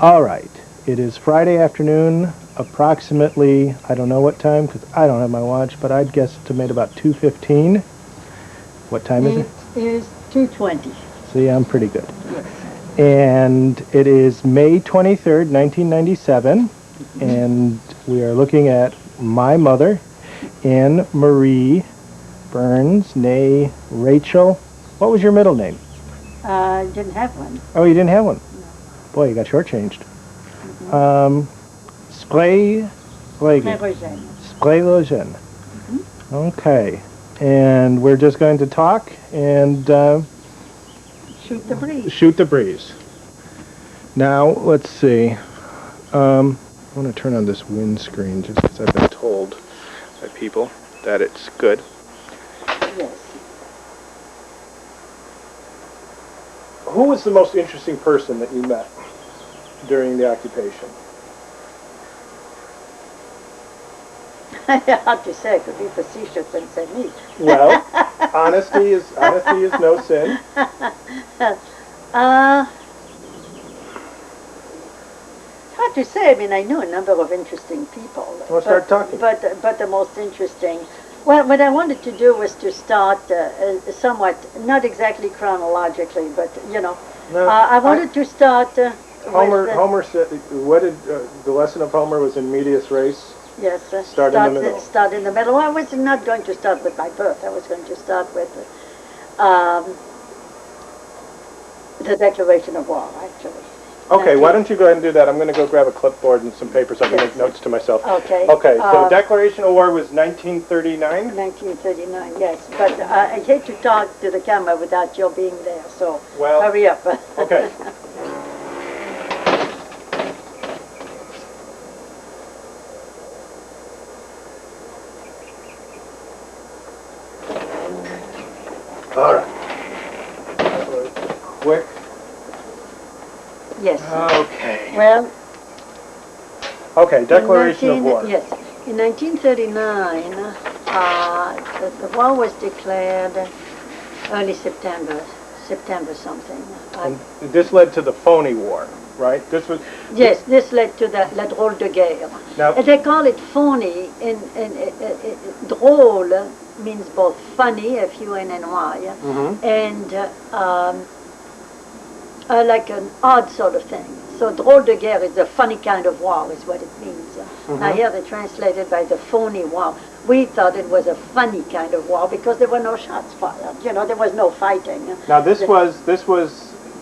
All right. It is Friday afternoon, approximately, I don't know what time, because I don't have my watch, but I'd guesstimate about 2:15. What time is it? It is 2:20. See, I'm pretty good. Yes. And it is May 23rd, 1997, and we are looking at my mother, Anne Marie Burns, née Rachel. What was your middle name? I didn't have one. Oh, you didn't have one? No. Boy, you got shortchanged. Spreiregen. Spreiregen. Spreiregen. Okay. And we're just going to talk and Shoot the breeze. shoot the breeze. Now, let's see. I want to turn on this windscreen just because I've been told by people that it's good. Yes. Who was the most interesting person that you met during the occupation? Hard to say. I could be facetious and say me. Well, honesty is no sin. Hard to say. I mean, I know a number of interesting people. Well, start talking. But the most interesting. Well, what I wanted to do was to start somewhat, not exactly chronologically, but No, I wanted to start. Homer said, what did the lesson of Homer was in medias res? Yes, Start in the middle. Start in the middle. Well, I was not going to start with my birth. I was going to start with the declaration of war, actually. Okay, why don't you go ahead and do that? I'm going to go grab a clipboard and some paper so I can make notes to myself. Okay. Okay, so Declaration of War was 1939? 1939, yes. But I hate to talk to the camera without you being there, so Well, hurry up. Okay. All right. That was quick. Yes. Okay. Well, Okay, Declaration of War. Yes. In 1939, the war was declared early September something. And this led to the phony war, right? This was. Yes, this led to the La Drôle de Guerre. Now, And they call it phony, drôle means both funny, F-U-N-N-Y, and like an odd sort of thing. So drôle de guerre is a funny kind of war, is what it means. Now here they translated by the phony war. We thought it was a funny kind of war because there were no shots fired. You know, there was no fighting. now this was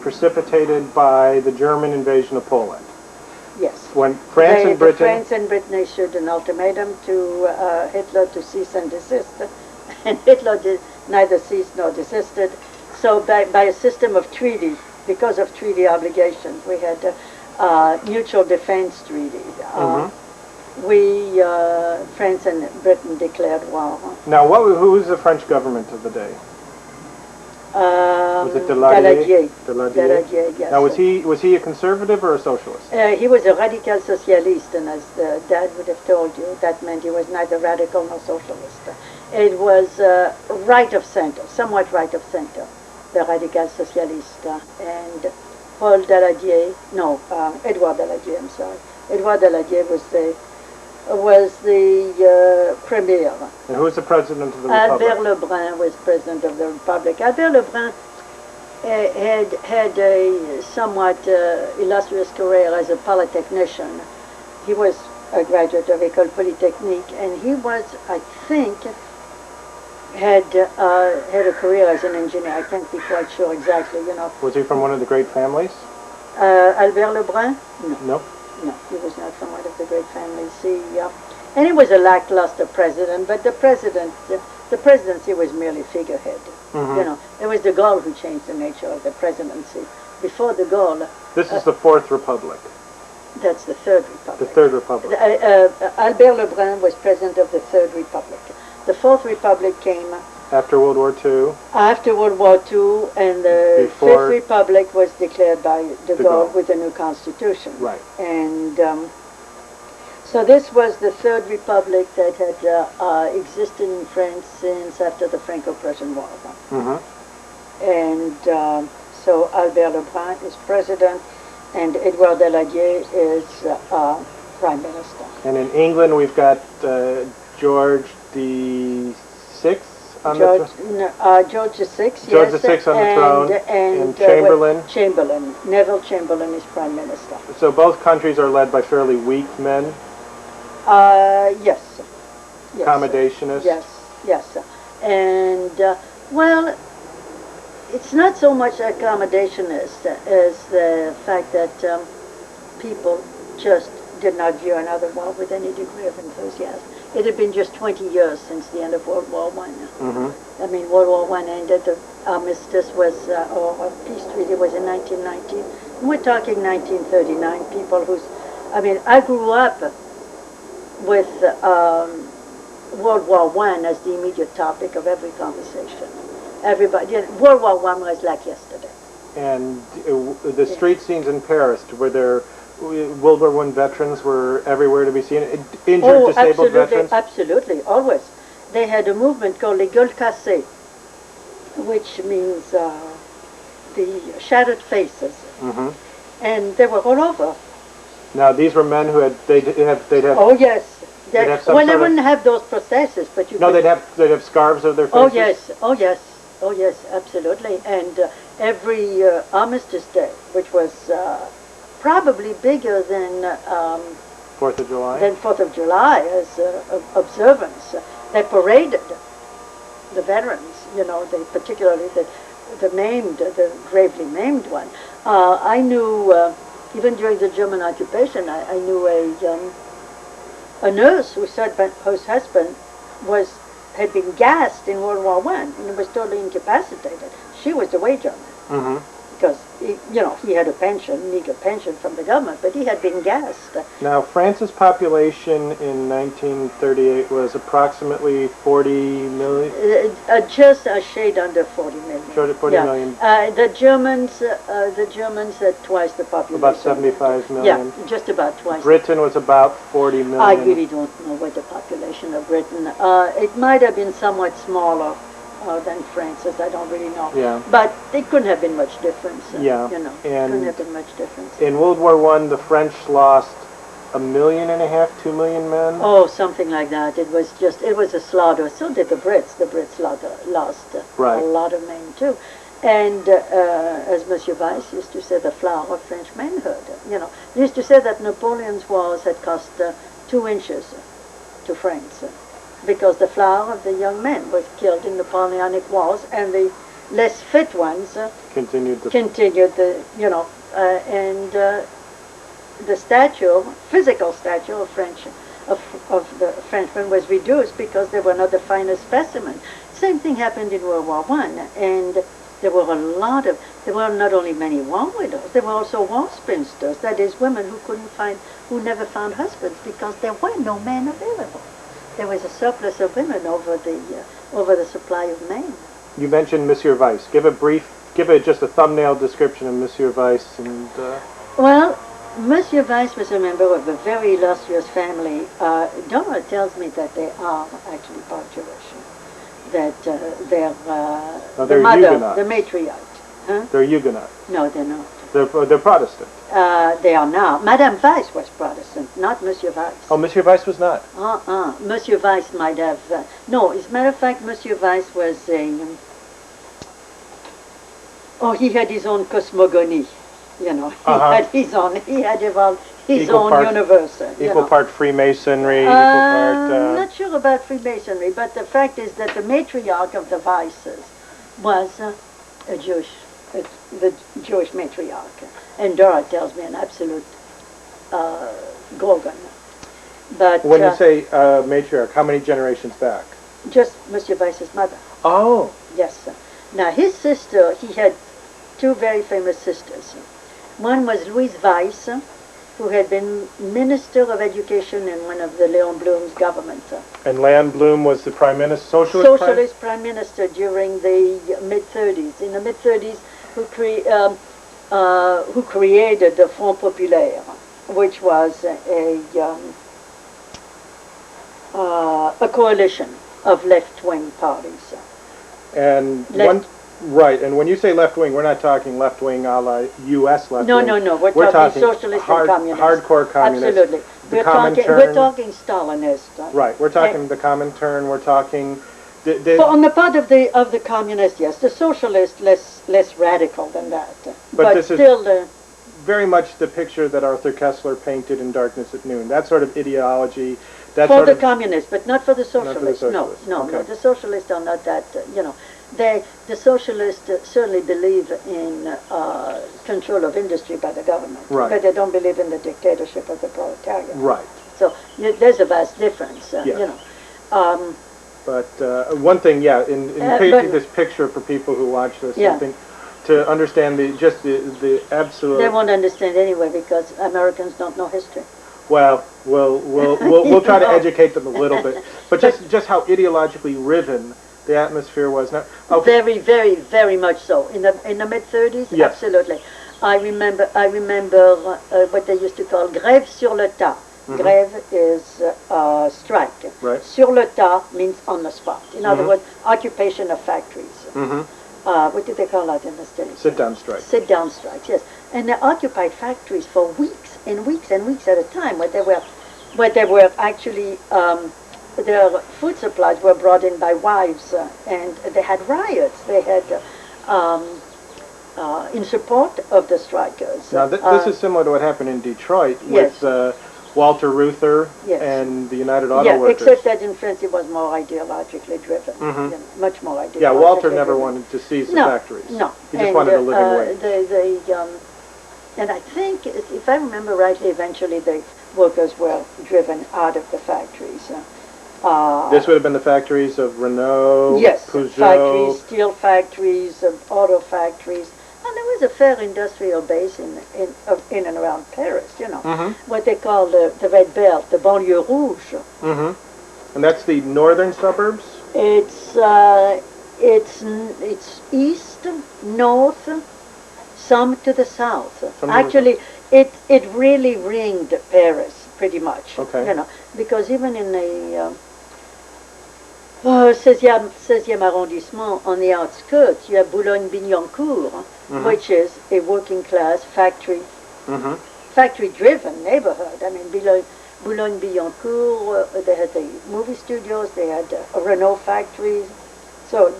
precipitated by the German invasion of Poland. Yes. When France and Britain. France and Britain issued an ultimatum to Hitler to cease and desist, and Hitler did neither cease nor desisted. So by a system of treaty, because of treaty obligations, we had mutual defense treaties. France and Britain declared war. Now, who was the French government of the day? Was it Daladier. Daladier? Yes. Now, was he a conservative or a socialist? He was a radical socialist, and as Dad would have told you, that meant he was neither radical nor socialist. It was right of center, somewhat right of center, the radical socialist. And Edouard Daladier, I'm sorry. Edouard Daladier was the premier. And who was the president of the Republic? Albert Lebrun was president of the Republic. Albert Lebrun had a somewhat illustrious career as a polytechnician. He was a graduate of École Polytechnique, and he was, I think, had a career as an engineer. I can't be quite sure exactly, you know. Was he from one of the great families? Albert Lebrun? No. No, he was not from one of the great families. And he was a lackluster president, but the presidency was merely figurehead. You know, it was de Gaulle who changed the nature of the presidency. Before de Gaulle... This is the Fourth Republic. That's the Third Republic. The Third Republic. Albert Lebrun was president of the Third Republic. The Fourth Republic came... After World War II? After World War II, and the Fifth Republic was declared by de Gaulle with a new constitution. Right. And so this was the Third Republic that had existed in France since after the Franco-Prussian War. And so Albert Lebrun is president. and Edouard Daladier is Prime Minister. And in England, we've got George the Sixth on the throne. George the Sixth, George the Sixth on the throne, and Chamberlain. Chamberlain. Neville Chamberlain is Prime Minister. So both countries are led by fairly weak men. Yes. Accommodationists. Yes. And well, it's not so much accommodationist as the fact that people just did not view another war with any degree of enthusiasm. It had been just 20 years since the end of World War I. Mm-hmm. I mean, World War I ended, the armistice was, or peace treaty was in 1919. And we're talking 1939, people who's, I mean, I grew up with World War I as the immediate topic of every conversation. Everybody, World War I was like yesterday. And the street scenes in Paris, were there World War I veterans were everywhere to be seen? Injured, disabled veterans? Absolutely, always. They had a movement called les gueules cassées, which means the shattered faces. Mm-hmm. And they were all over. Now, these were men who they'd have. Oh yes. Well, they of, wouldn't have those prostheses, but you. No, they'd have scarves over their faces. Oh yes, absolutely. And every Armistice Day, which was probably bigger than 4th of July. Than 4th of July as observance, they paraded the veterans. You know, they particularly the maimed, the gravely maimed one. I knew even during the German occupation, I knew a nurse whose husband had been gassed in World War I and was totally incapacitated. She was the wage earner. Mm-hmm. Because, he had a pension, meager pension from the government, but he had been gassed. Now, France's population in 1938 was approximately 40 million? Just a shade under 40 million. 40 million. The Germans had twice the population. About 75 million. Yeah, just about twice. Britain was about 40 million. I really don't know what the population of Britain. It might have been somewhat smaller than France's, I don't really know. Yeah. But it couldn't have been much difference. Yeah. And couldn't have been much difference. In World War I, the French lost 1.5 million, 2 million men? Oh, something like that. It was a slaughter. So did the Brits. The Brits lost right. a lot of men too. And as Monsieur Weiss used to say, the flower of French manhood. He used to say that Napoleon's wars had cost 2 inches to France, because the flower of the young men was killed in Napoleonic wars, and the less fit ones continued the the physical stature of the Frenchmen was reduced because they were not the finest specimen. Same thing happened in World War I, and there were not only many war widows, there were also war spinsters, that is, women who never found husbands because there were no men available. There was a surplus of women over the supply of men. You mentioned Monsieur Weiss. Give just a thumbnail description of Monsieur Weiss. And well, Monsieur Weiss was a member of a very illustrious family. Dora tells me that they are actually part Jewish. That they're the mother, Huguenots. the matriarch. Huh? They're Huguenots. No, they're not. They're Protestant. They are now. Madame Weiss was Protestant, not Monsieur Weiss. Oh, Monsieur Weiss was not? Monsieur Weiss might have... no, as a matter of fact, Monsieur Weiss was a... he had his own cosmogonie. He had evolved his own universe. Equal part Freemasonry, equal part... I'm not sure about Freemasonry, but the fact is that the matriarch of the Weisses was the Jewish matriarch. And Dora tells me an absolute gorgon. But when you say matriarch, how many generations back? Just Monsieur Weiss's mother. Oh. Yes. Now his sister, he had 2 very famous sisters. One was Louise Weiss, who had been Minister of Education in one of the Léon Blum's governments. And Léon Blum was the Prime Minister, Socialist Prime Minister during the mid-30s. In the mid-30s, who created the Front Populaire, which was a coalition of left-wing parties. And Right, and when you say left wing, we're not talking left wing a la U.S. left No, wing. no, no. We're talking socialist and communist. Hardcore communist. Absolutely. We're talking Stalinist. Right, we're talking the Comintern. We're talking. On the part of the communist, yes. The socialist, less radical than that. But this still, is very much the picture that Arthur Kessler painted in Darkness at Noon. That sort of ideology. For the communists, but not for the socialists. No, no. The socialists are not that. The socialists certainly believe in control of industry by the government, right. But they don't believe in the dictatorship of the proletariat. Right. So there's a vast difference. But one thing, in painting this picture for people who watch this, I think to understand the absolute. They won't understand anyway because Americans don't know history. Well, we'll try to educate them a little bit, but just how ideologically riven the atmosphere was. Now, very, very, very much so. In the mid-30s, yes. Absolutely. I remember what they used to call grève sur le tas. Mm-hmm. Grève is strike. Right. Sur le tas means on the spot. In other words, occupation of factories. Mm-hmm. What do they call that in the States? Sit-down strike. Sit-down strikes, yes. And they occupied factories for weeks and weeks and weeks at a time, where they were actually their food supplies were brought in by wives, and they had riots. They had in support of the strikers. Now this is similar to what happened in Detroit with Walter Reuther and the United Auto Workers. Except that in France it was more ideologically driven, much more ideologically. Yeah, Walter never wanted to seize the factories. No, he just wanted a living wage. And I think, if I remember rightly, eventually the workers were driven out of the factories. This would have been the factories of Renault, Peugeot. Factories, steel factories, auto factories. And there was a fair industrial base in and around Paris, what they call the Red Belt, the banlieue rouge. And that's the northern suburbs? It's east, north, some to the south. Actually, it really ringed Paris pretty much. Okay. Because even in the 16e arrondissement, on the outskirts, you have Boulogne-Billancourt, which is a working class factory-driven neighborhood. I mean, Boulogne-Billancourt, they had the movie studios, they had Renault factories. So,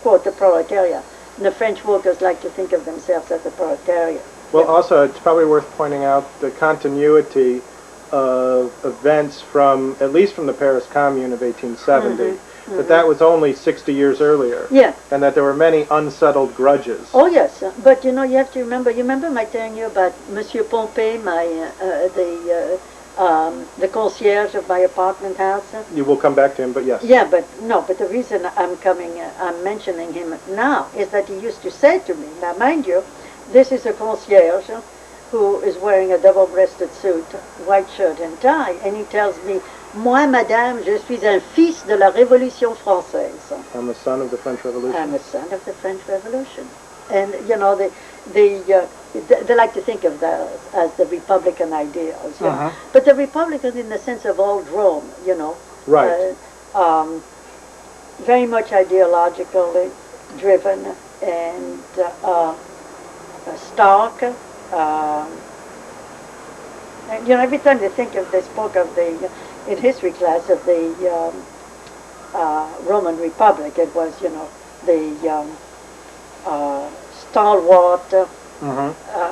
quote, the proletariat. And the French workers like to think of themselves as the proletariat. Well, also, it's probably worth pointing out the continuity of events from, at least from the Paris Commune of 1870, that was only 60 years earlier. Yeah. And that there were many unsettled grudges. Oh, yes. But, you have to remember, you remember my telling you about Monsieur Pompey, the concierge of my apartment house? You will come back to him, but yes. Yeah, but the reason I'm mentioning him now is that he used to say to me, now mind you, this is a concierge who is wearing a double-breasted suit, white shirt and tie, and he tells me, moi, madame, je suis un fils de la Révolution française. I'm a son of the French Revolution. I'm a son of the French Revolution. And, they like to think of that as the Republican ideals. But the Republican in the sense of old Rome, Right. Very much ideologically driven and stark. And, every time they spoke of in history class of the Roman Republic, it was, the stalwart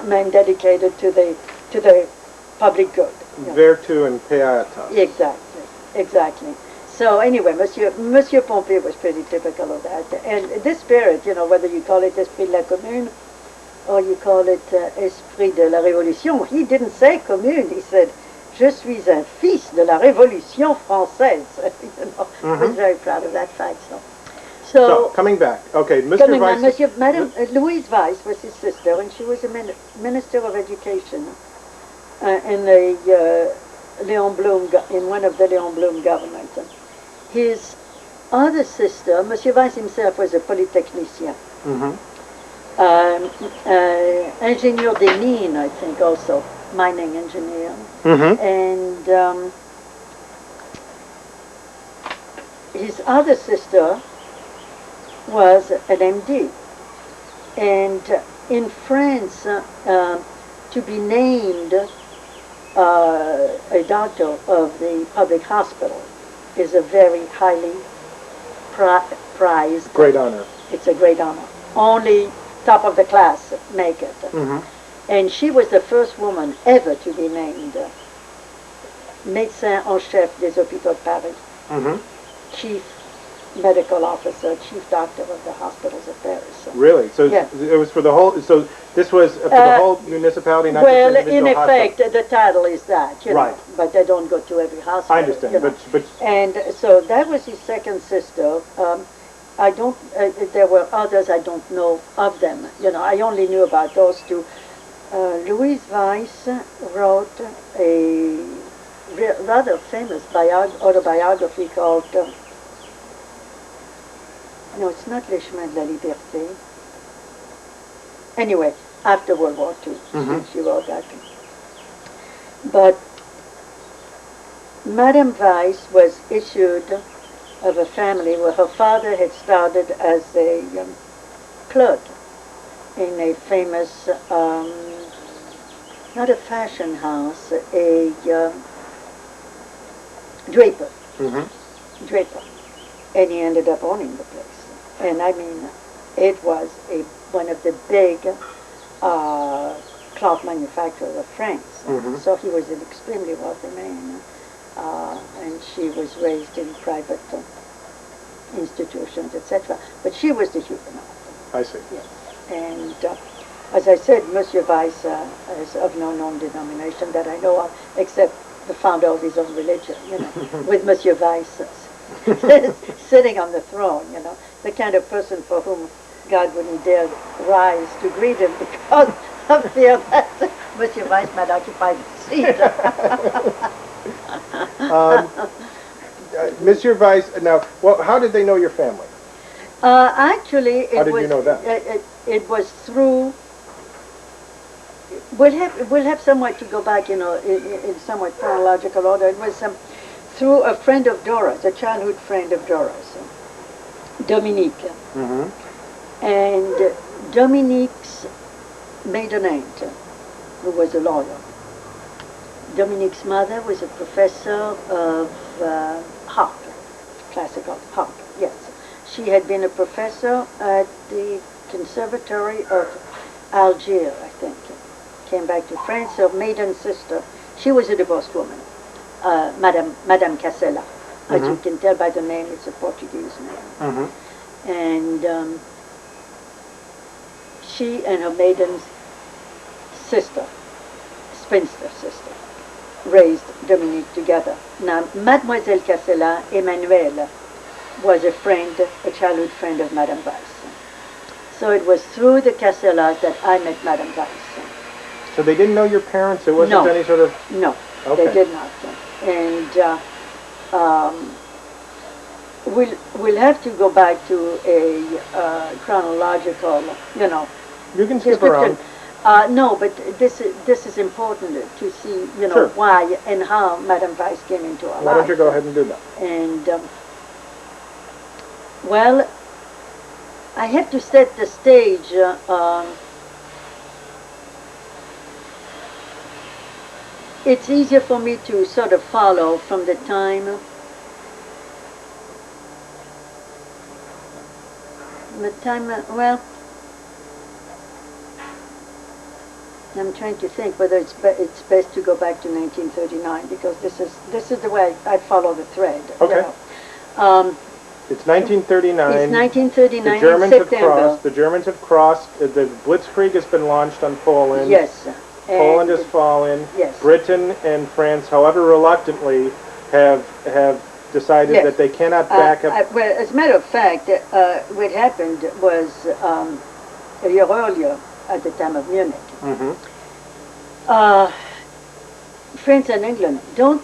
men dedicated to the public good. Vertu and pietas. Exactly. So anyway, Monsieur Pompey was pretty typical of that. And this spirit, whether you call it Esprit de la Commune or you call it Esprit de la Révolution, he didn't say commune, he said, je suis un fils de la Révolution française. He was very proud of that fact. So coming back, okay, Mr. Weiss. Madame Louise Weiss was his sister, and she was a minister of education in the in one of the Léon Blum governments. His other sister, Monsieur Weiss himself, was a polytechnicien. Ingénieur des mines, I think, also mining engineer, and his other sister was an MD. And in France, to be named a doctor of the public hospital is a very highly prized. Great honor. It's a great honor. Only top of the class make it. And she was the first woman ever to be named médecin en chef des hôpitaux de Paris, chief medical officer, chief doctor of the hospitals of Paris. Really? So yeah. it was for the whole. So this was for the whole municipality, not well, just in effect, hospital. the title is that, you right. know, but they don't go to every hospital. I understand, you know. but And so that was his second sister. I don't. There were others. I don't know of them. You know, I only knew about those two. Louise Weiss wrote a rather famous autobiography called. No, it's not Les Chemins de la Liberté. Anyway, after World War II, she wrote that. But Madame Weiss was issued of a family where her father had started as a clerk in a famous, not a fashion house, a draper. Draper. And he ended up owning the place. And I mean, it was one of the big cloth manufacturers of France. So he was an extremely wealthy man. And she was raised in private institutions, etc. But she was the Huguenot. I see. Yes. And as I said, Monsieur Weiss is of no known denomination that I know of, except the founder of his own religion, you know, with Monsieur Weiss sitting on the throne, you know, the kind of person for whom God wouldn't dare rise to greet him because of fear that Monsieur Weiss might occupy the seat. Monsieur Weiss. Now, well, how did they know your family? Actually, how did you know that? It was through. We'll have somewhat to go back, you know, in somewhat chronological order. It was through a friend of Dora's, a childhood friend of Dora's, Dominique. And Dominique's maiden aunt, who was a lawyer. Dominique's mother was a professor of harp, classical harp, yes. She had been a professor at the Conservatory of Algiers, I think. Came back to France, her maiden sister. She was a divorced woman, Madame Casella. As you can tell by the name, it's a Portuguese name. And she and her maiden sister, spinster sister, raised Dominique together. Now, Mademoiselle Casella, Emmanuelle, was a friend, a childhood friend of Madame Weiss. So it was through the Casellas that I met Madame Weiss. So they didn't know your parents? There wasn't any sort of... No, okay. They did not. And we'll have to go back to a chronological, you know... You can skip around. No, but this is important to see, you know, sure. why and how Madame Weiss came into our life. Why don't you go ahead and do that? And, well, I have to set the stage. It's easier for me to sort of follow from the time well, I'm trying to think whether it's best to go back to 1939 because this is the way I follow the thread. Okay. You know. It's 1939. It's 1939. The Germans September. have crossed. The Germans have crossed. The Blitzkrieg has been launched on Poland. Yes. Poland has fallen. Yes. Britain and France, however reluctantly, have decided that they cannot back up. Well, as a matter of fact, what happened was a year earlier, at the time of Munich. France and England, don't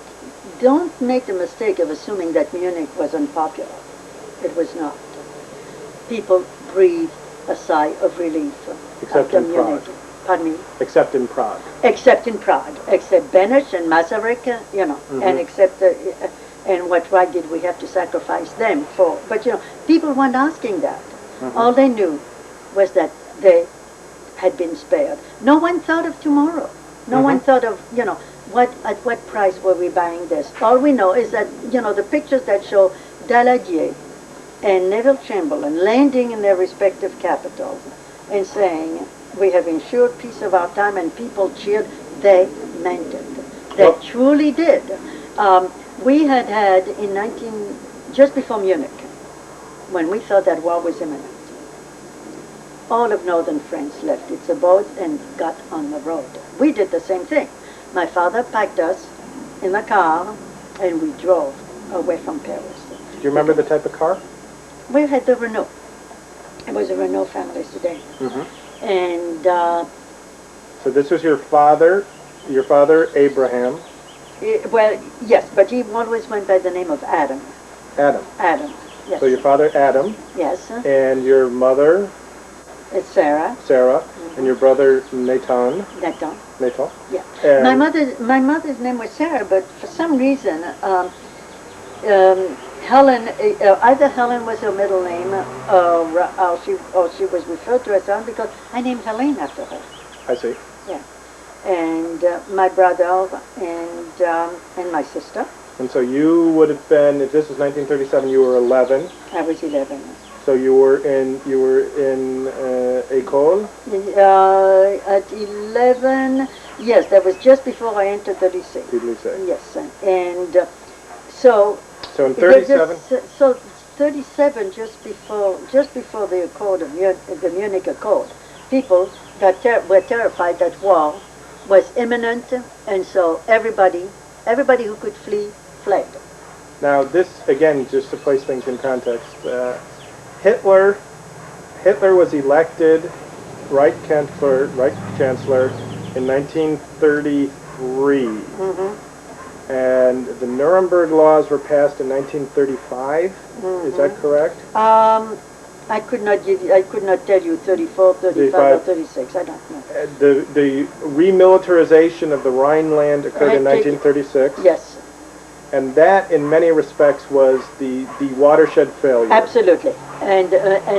make the mistake of assuming that Munich was unpopular. It was not. People breathed a sigh of relief Except after in Munich. Prague. Pardon me? Except in Prague. Except in Prague. Except Beneš and Masaryk, you know, and except and what right did we have to sacrifice them for? But, you know, people weren't asking that. All they knew was that they had been spared. No one thought of tomorrow. No one thought of, at what price were we buying this? All we know is that, the pictures that show Daladier and Neville Chamberlain landing in their respective capitals and saying, we have ensured peace of our time, and people cheered, they meant it. They truly did. We had just before Munich, when we thought that war was imminent, all of northern France left its abode and got on the road. We did the same thing. My father packed us in a car and we drove away from Paris. Do you remember the type of car? We had the Renault. It was a Renault family sedan. And so this was your father Abraham. Well, yes, but he always went by the name of Adam. Adam. Adam, yes. So your father Adam. Yes. And your mother? It's Sarah. Sarah. And your brother Nathan. Nathan. Nathan. Yeah. And my mother's name was Sarah, but for some reason, Helen, either Helen was her middle name, or she was referred to as Helen because I named Helene after her. I see. Yeah. And my brother and my sister. And so you would have been, if this was 1937, you were 11. I was 11. So you were in école? At 11, yes, that was just before I entered the lycée. Yes, and so in 37. So 37, just before the Accord of the Munich Accord, people were terrified that war was imminent, and so everybody who could flee fled. Now this, again, just to place things in context, Hitler was elected Reich Chancellor in 1933, and the Nuremberg laws were passed in 1935. Is that correct? I could not tell you 34, 35, or 36. I don't know. The remilitarization of the Rhineland occurred in 1936. Yes. And that, in many respects, was the watershed failure. Absolutely. And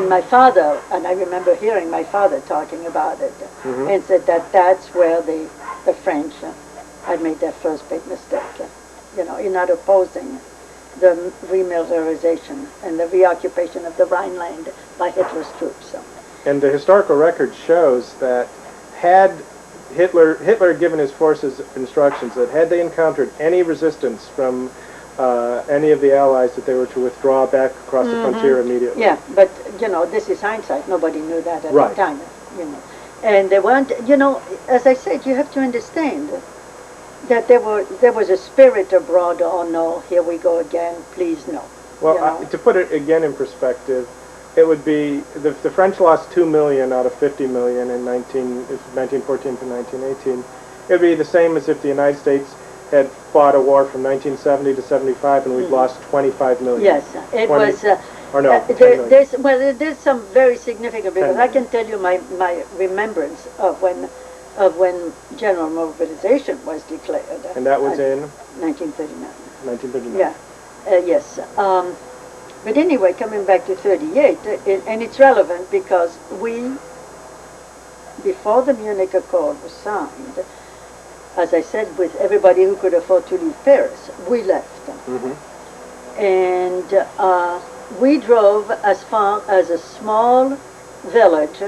my father, and I remember hearing my father talking about it, and said that that's where the French had made their first big mistake, in not opposing the remilitarization and the reoccupation of the Rhineland by Hitler's troops. And the historical record shows that had Hitler had given his forces instructions that had they encountered any resistance from any of the Allies, that they were to withdraw back across the frontier immediately. Yeah, but this is hindsight. Nobody knew that at right. the time. And they weren't. As I said, you have to understand that there was a spirit abroad. Oh no, here we go again. Please no. Well, to put it again in perspective, it would be the French lost 2 million out of 50 million in 1914 to 1918. It would be the same as if the United States had fought a war from 1970 to 75 and we've lost 25 million. Yes, it was. Or no, there's some very significant, because I can tell you my remembrance of when general mobilization was declared. And that was in 1939. 1939. Yeah, yes. But anyway, coming back to 38, and it's relevant because before the Munich Accord was signed, as I said, with everybody who could afford to leave Paris, we left. And we drove as far as a small village,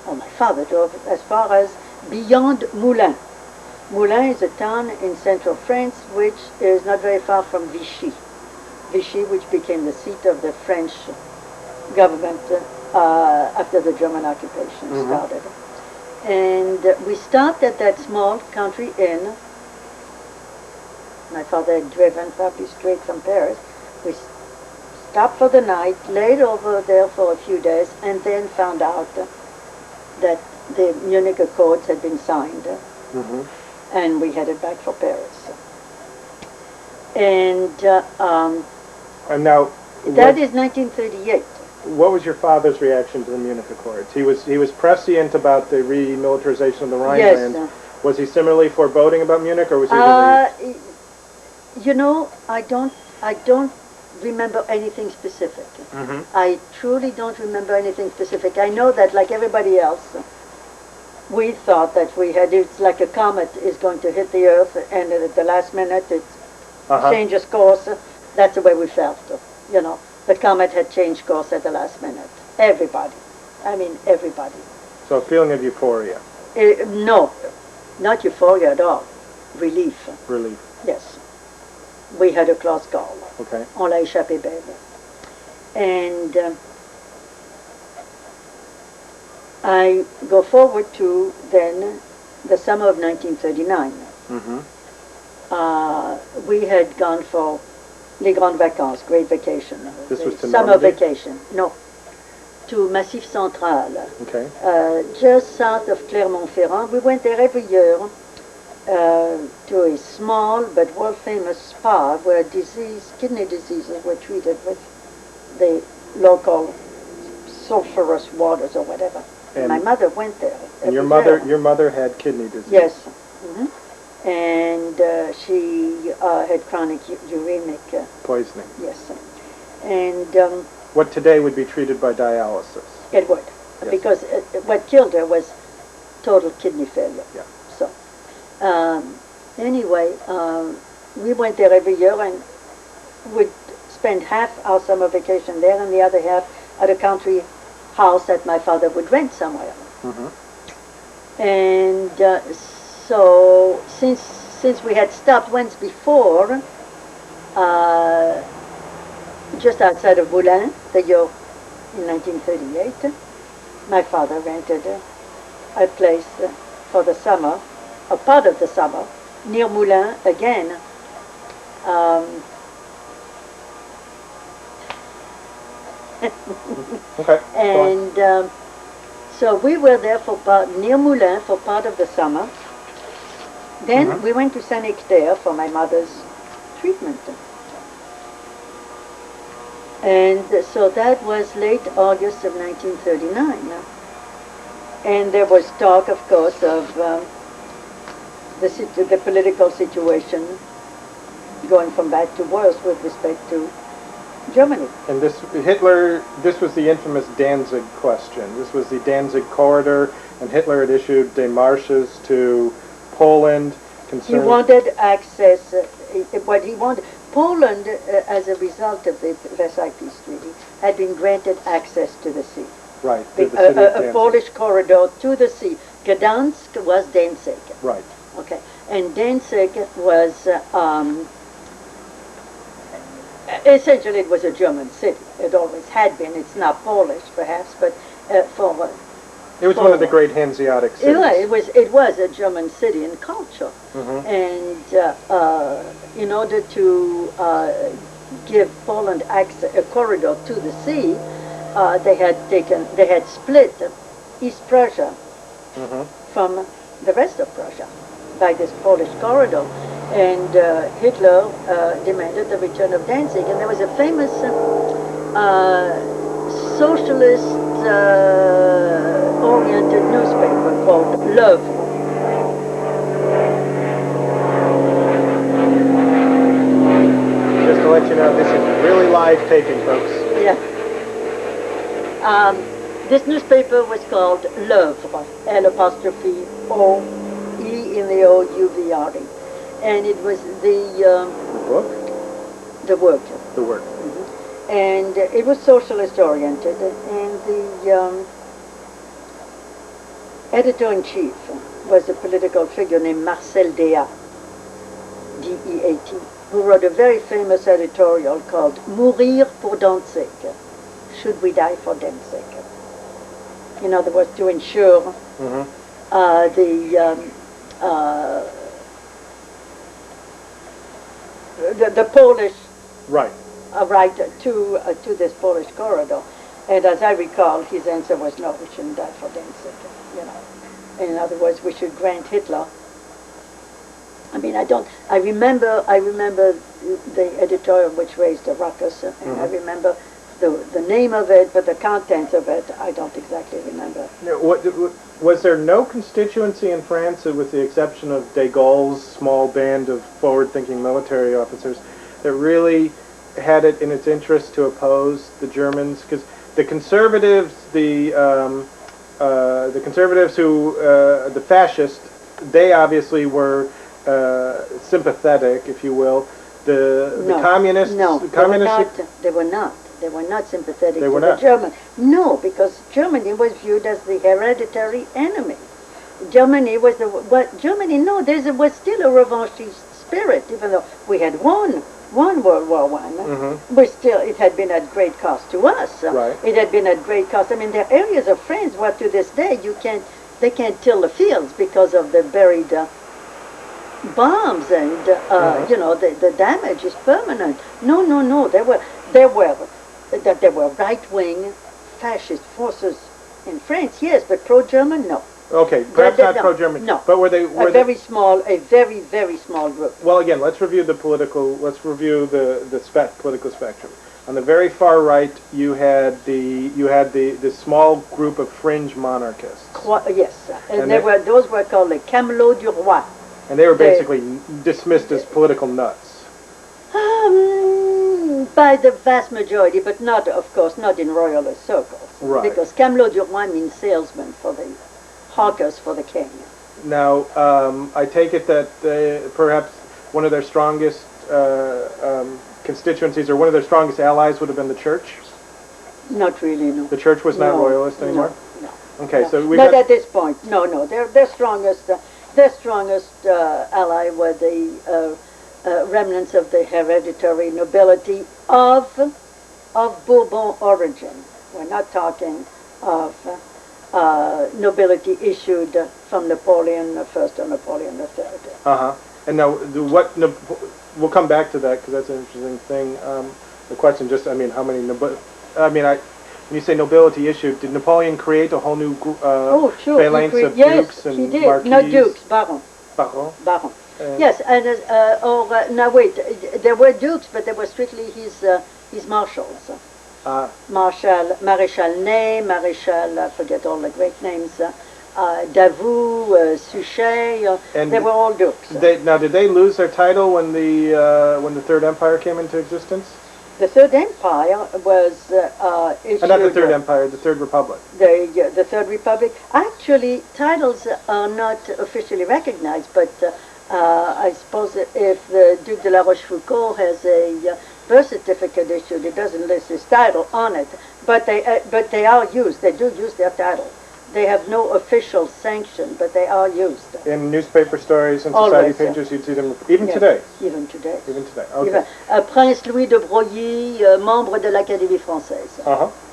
or my father drove as far as beyond Moulins. Moulins is a town in central France which is not very far from Vichy. Vichy, which became the seat of the French government after the German occupation started. And we stopped at that small country inn. My father had driven probably straight from Paris. We stopped for the night, laid over there for a few days, and then found out that the Munich Accords had been signed. And we headed back for Paris. And now that is 1938. What was your father's reaction to the Munich Accords? He was prescient about the remilitarization of the Rhineland. Yes. Was he similarly foreboding about Munich, or was he relieved? I don't remember anything specific. Mm-hmm. I truly don't remember anything specific. I know that, like everybody else, we thought that it's like a comet is going to hit the Earth, and at the last minute it changes course. That's the way we felt. You know, the comet had changed course at the last minute. Everybody. I mean, everybody. So a feeling of euphoria. No, not euphoria at all. Relief. Relief. Yes. We had a close call. Okay. On l'a échappé belle. And I go forward to then the summer of 1939. Mm-hmm. We had gone for les grandes vacances, great vacation. This was to summer Normandy? vacation. No. To Massif Central. Okay. Just south of Clermont-Ferrand. We went there every year to a small but world-famous spa where kidney diseases were treated with the local sulfurous waters or whatever. And my mother went there. And your year. mother had kidney disease. Yes. Mm-hmm. And she had chronic uremic poisoning. Yes. And what today would be treated by dialysis. It would, yes. Because what killed her was total kidney failure. Yeah. So, anyway, we went there every year and would spend half our summer vacation there and the other half at a country house that my father would rent somewhere. Mm-hmm. And so, since we had stopped once before, just outside of Moulins, the year in 1938, my father rented a place for the summer, a part of the summer, near Moulins again. Okay. And so we were there near Moulins for part of the summer. Then we went to Saint-Nectaire for my mother's treatment. And so that was late August of 1939. And there was talk, of course, of the political situation going from bad to worse with respect to Germany. And this was the infamous Danzig question. This was the Danzig corridor, and Hitler had issued démarches to Poland. He wanted access, what he wanted. Poland, as a result of the Versailles Peace Treaty, had been granted access to the sea. Right, to the city of Danzig. A Polish corridor to the sea. Gdansk was Danzig. Right. Okay, and Danzig was, essentially it was a German city. It always had been. It's not Polish, perhaps, but for... It was one of the great Hanseatic cities. It was a German city in culture. Mm-hmm. And in order to give Poland access, a corridor to the sea, they had split East Prussia from the rest of Prussia by this Polish corridor. And Hitler demanded the return of Danzig. And there was a famous socialist oriented newspaper called L'Oeuvre. Just to let you know, this is really live taping, folks. Yeah. This newspaper was called L'Oeuvre, L''O''E in the O-U-V-R-E. And it was the book? The work. The work. Mm-hmm. And it was socialist oriented, and the editor-in-chief was a political figure named Marcel Deat, D-E-A-T, who wrote a very famous editorial called Mourir pour Danzig, Should We Die for Danzig? In other words, to ensure the Polish right to this Polish corridor. And as I recall, his answer was no, we shouldn't die for Danzig. You know, in other words, we should grant Hitler. I mean, I remember the editorial which raised a ruckus, and I remember the name of it, but the contents of it, I don't exactly remember. Was there no constituency in France, with the exception of de Gaulle's small band of forward-thinking military officers, that really had it in its interest to oppose the Germans? Because the conservatives, the conservatives the fascists, they obviously were sympathetic, if you will. The communists, no, they were not. They were not sympathetic to the Germans. No, because Germany was viewed as the hereditary enemy. Germany was Germany. No, there was still a revanchist spirit, even though we had won World War I. Mm-hmm. But still, it had been at great cost to us. Right. It had been at great cost. I mean, there are areas of France where to this day they can't till the fields because of the buried bombs, and you know, the damage is permanent. No. There were right-wing fascist forces in France, yes, but pro-German, no. Okay, perhaps not pro-German. No, but were they a very very small group. Well, again, let's review the political. Let's review the political spectrum. On the very far right, you had the small group of fringe monarchists. Yes, and those were called the Camelots du Roi. And they were basically dismissed as political nuts. By the vast majority, but not, of course, not in royalist circles. Right. Because Camelot du Roi means salesman for the hawkers for the king. Now, I take it that perhaps one of their strongest constituencies, or one of their strongest allies, would have been the church? Not really, no. The church was not royalist anymore? No. Okay, no. so we not at this point. No. Their strongest ally were the remnants of the hereditary nobility of Bourbon origin. We're not talking of nobility issued from Napoleon I or Napoleon III. Uh-huh. And now, we'll come back to that, because that's an interesting thing. The question just, I mean, how many, when you say nobility issued, did Napoleon create a whole new phalanx of dukes and marquises? Not dukes, barons. Barons. Yes, and now wait, there were dukes, but they were strictly his marshals. Maréchal Ney, Maréchal, I forget all the great names, Davout, Suchet, they were all dukes. Now, did they lose their title when the Third Empire came into existence? The Third Empire was issued... Not the Third Empire, the Third Republic. The Third Republic. Actually, titles are not officially recognized, but I suppose if the Duc de la Rochefoucauld has a birth certificate issued, it doesn't list his title on it, but they are used. They do use their title. They have no official sanction, but they are used. In newspaper stories and society pages, you'd see them even today? Even today. Even today, okay. Prince Louis de Broglie, membre de l'Académie Française.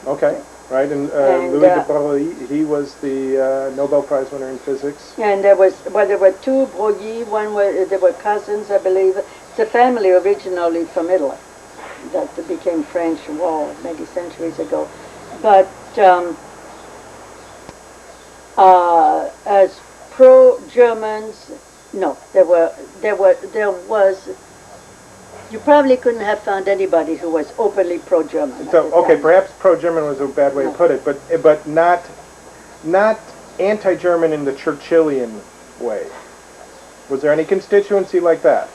Okay. Right, and Louis de Broglie, he was the Nobel Prize winner in physics. And there were two Broglie, they were cousins, I believe. It's a family originally from Italy that became French many centuries ago. But as pro-Germans, no, there was. You probably couldn't have found anybody who was openly pro-German. So, okay, perhaps pro-German was a bad way to put it, but not anti-German in the Churchillian way. Was there any constituency like that?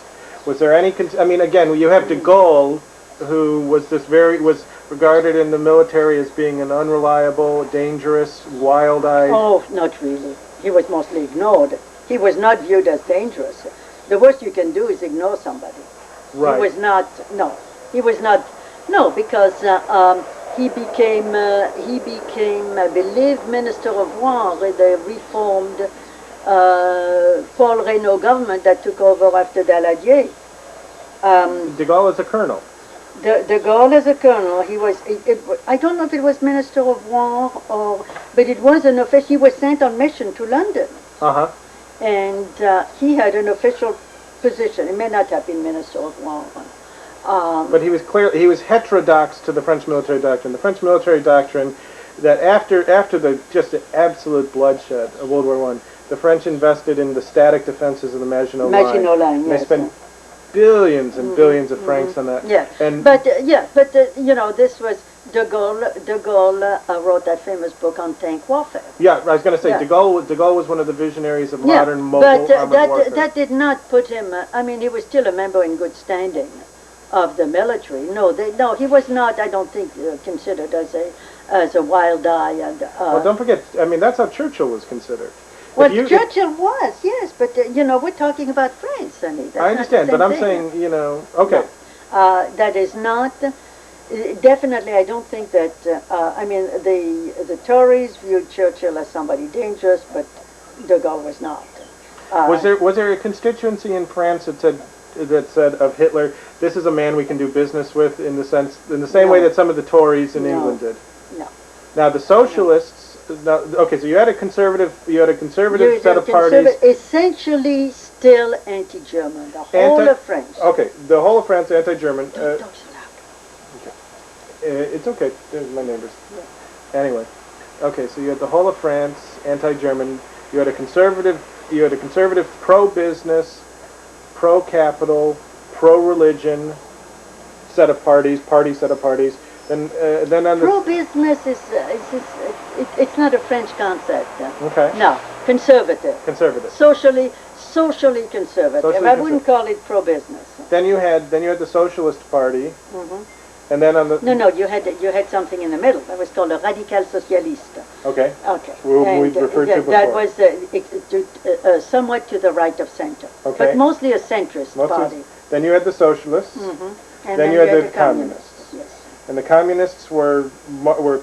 Was there any? I mean, again, you have de Gaulle, who was regarded in the military as being an unreliable, dangerous, wild-eyed... Oh, not really. He was mostly ignored. He was not viewed as dangerous. The worst you can do is ignore somebody. Right. He was not, because he became, I believe, Minister of War in the reformed Paul Reynaud government that took over after Daladier. De Gaulle is a colonel. De Gaulle as a colonel, he was, I don't know if it was Minister of War but it was an official, he was sent on mission to London. Uh-huh. And he had an official position. He may not have been Minister of War. But he was heterodox to the French military doctrine. The French military doctrine that after the just the absolute bloodshed of World War I, the French invested in the static defenses of the Maginot Line. Maginot Line, yes. They spent billions and billions of francs on that. Yeah, but this was De Gaulle wrote that famous book on tank warfare. Yeah, I was going to say, De Gaulle was one of the visionaries of modern mobile armored warfare. That did not put him, he was still a member in good standing of the military. No, he was not. I don't think considered as a wild eye. And well, don't forget. I mean, that's how Churchill was considered. well, Churchill was, yes, but we're talking about France, honey. I understand, but I'm saying, okay. No. That is not. Definitely, I don't think that. I mean, the Tories viewed Churchill as somebody dangerous, but de Gaulle was not. Was there a constituency in France that said of Hitler, this is a man we can do business with in the same way that some of the Tories in England did? No. Now the socialists. Okay, so you had a conservative set of parties. Essentially, still anti-German. The whole of France. Okay, the whole of France anti-German. Don't talk so loud. Okay. It's okay. They're my neighbors. Yeah. Anyway, okay, so you had the whole of France anti-German. You had a conservative pro-business, pro-capital, pro-religion set of parties. Then on the pro-business it's not a French concept. Okay. No, conservative. Socially conservative. I wouldn't call it pro-business. Then you had the Socialist Party. Mm-hmm. And then on the no, you had something in the middle. That was called a radical socialiste. Okay. Okay. We referred to before. That was somewhat to the right of center. Okay. But mostly a centrist party. Then you had the Socialists. Mm-hmm. And then you had the Communists. Yes. And the Communists were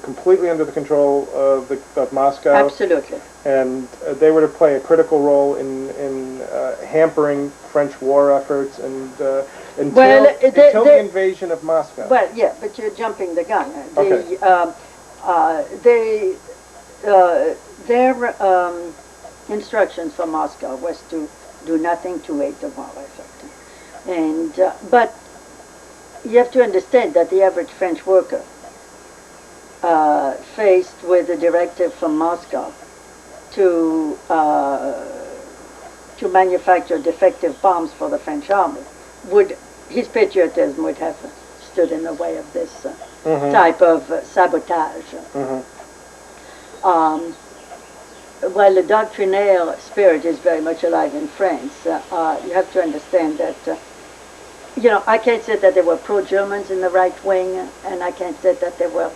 completely under the control of Moscow. Absolutely. And they were to play a critical role in hampering French war efforts until the invasion of Moscow. Well, yeah, but you're jumping the gun. Okay. Their instructions from Moscow was to do nothing to aid the war effort. And but you have to understand that the average French worker, faced with a directive from Moscow to manufacture defective bombs for the French army, his patriotism would have stood in the way of this type of sabotage. While the doctrinaire spirit is very much alive in France, you have to understand that I can't say that there were pro-Germans in the right wing, and I can't say that there were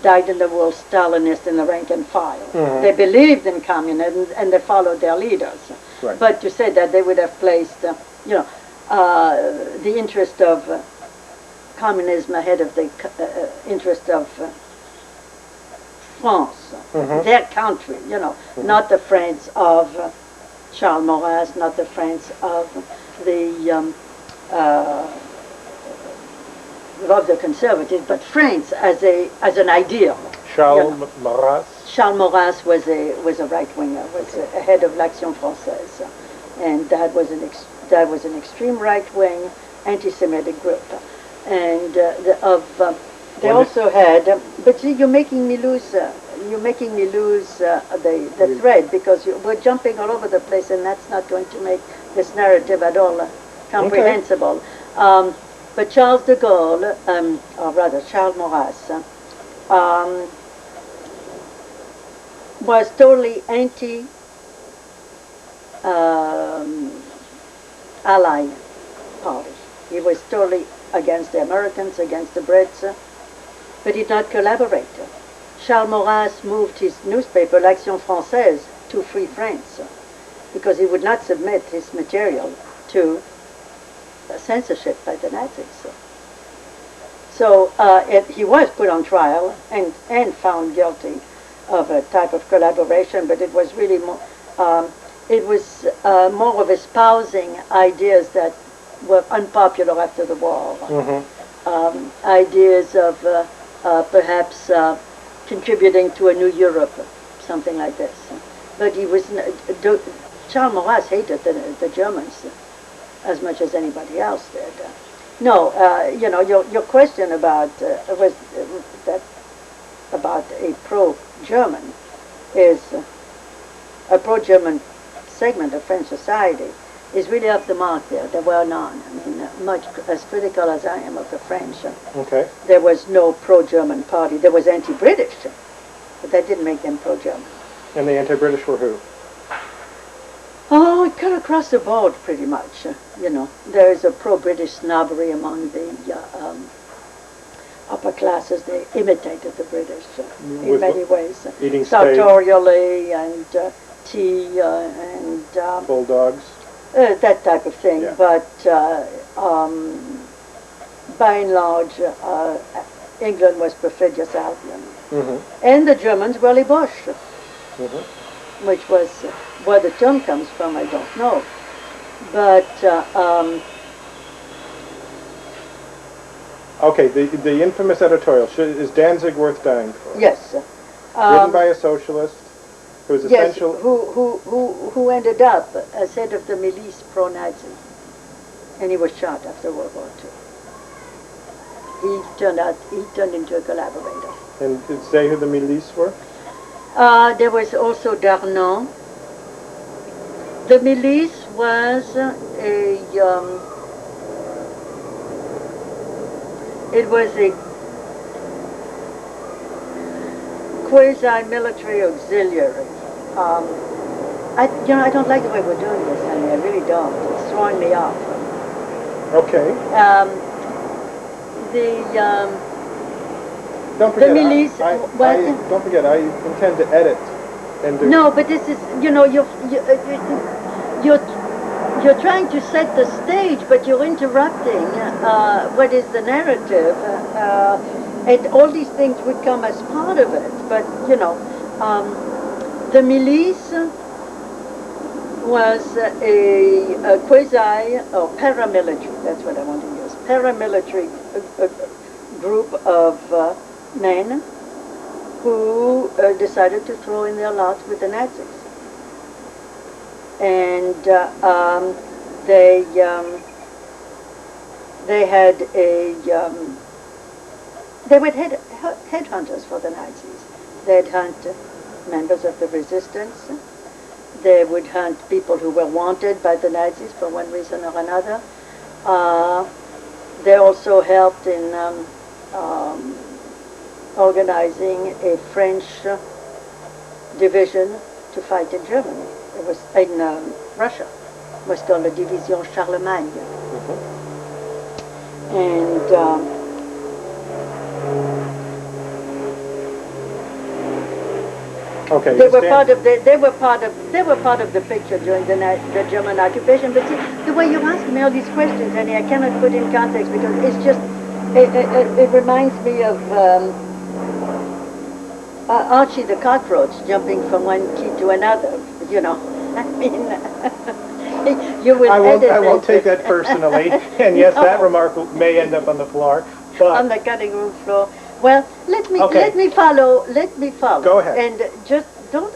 dyed-in-the-wool Stalinists in the rank and file. They believed in communism, and they followed their leaders. Right. But to say that they would have placed, the interest of communism ahead of the interest of France, their country, not the France of Charles Maurras, not the France of the conservatives, but France as an ideal. Charles Maurras. Charles Maurras was a right winger, was a head of l'Action Française, and that was an extreme right wing anti-Semitic group, and they also had. But see, you're making me lose. You're making me lose the thread, because we're jumping all over the place, and that's not going to make this narrative at all comprehensible. Okay. But Charles de Gaulle, or rather Charles Maurras, was totally anti-Allied party. He was totally against the Americans, against the Brits, but did not collaborate. Charles Maurras moved his newspaper, l'Action Française, to Free France, because he would not submit his material to censorship by the Nazis. So he was put on trial and found guilty of a type of collaboration, but it was really more of espousing ideas that were unpopular after the war. Ideas of perhaps contributing to a new Europe, something like this. But Charles Maurras hated the Germans as much as anybody else did. No, your question about about a pro-German is a pro-German segment of French society is really off the mark there. There were none. I mean, much as critical as I am of the French, there was no pro-German party. There was anti-British, but that didn't make them pro-German. And the anti-British were who? Oh, cut across the board pretty much. You know, there is a pro-British snobbery among the upper classes. They imitated the British in many ways. Eating sartorially and tea and bulldogs. That type of thing. Yeah. But by and large, England was perfidious Albion. And the Germans were les Boches, which was where the term comes from, I don't know. But okay, the infamous editorial, is Danzig worth dying for? yes, Written by a socialist who's yes, essential. who ended up as head of the milice pro-Nazi, and he was shot after World War II. He turned into a collaborator. And did it say who the milice were? There was also Darnan. The milice was it was a quasi-military auxiliary. I don't like the way we're doing this, honey. I really don't. It's throwing me off. Okay. Don't forget, the milice. don't forget, I intend to edit and do. No, but this is, you're trying to set the stage, but you're interrupting what is the narrative, and all these things would come as part of it. But the milice was a quasi or paramilitary. That's what I want to use. Paramilitary group of men who decided to throw in their lots with the Nazis. And they had they were headhunters for the Nazis. They'd hunt members of the resistance. They would hunt people who were wanted by the Nazis for one reason or another. They also helped in organizing a French division to fight in Germany. It was in Russia. It was called the Division Charlemagne. And okay, they were part of the picture during the German occupation. But see, the way you ask me all these questions, Annie, I cannot put in context because it's just it reminds me of Archie the cockroach jumping from one key to another. I mean, you will edit I won't take that personally. And yes, that remark may end up on the floor. But on the cutting room floor. Well, let me follow. Go ahead. And just don't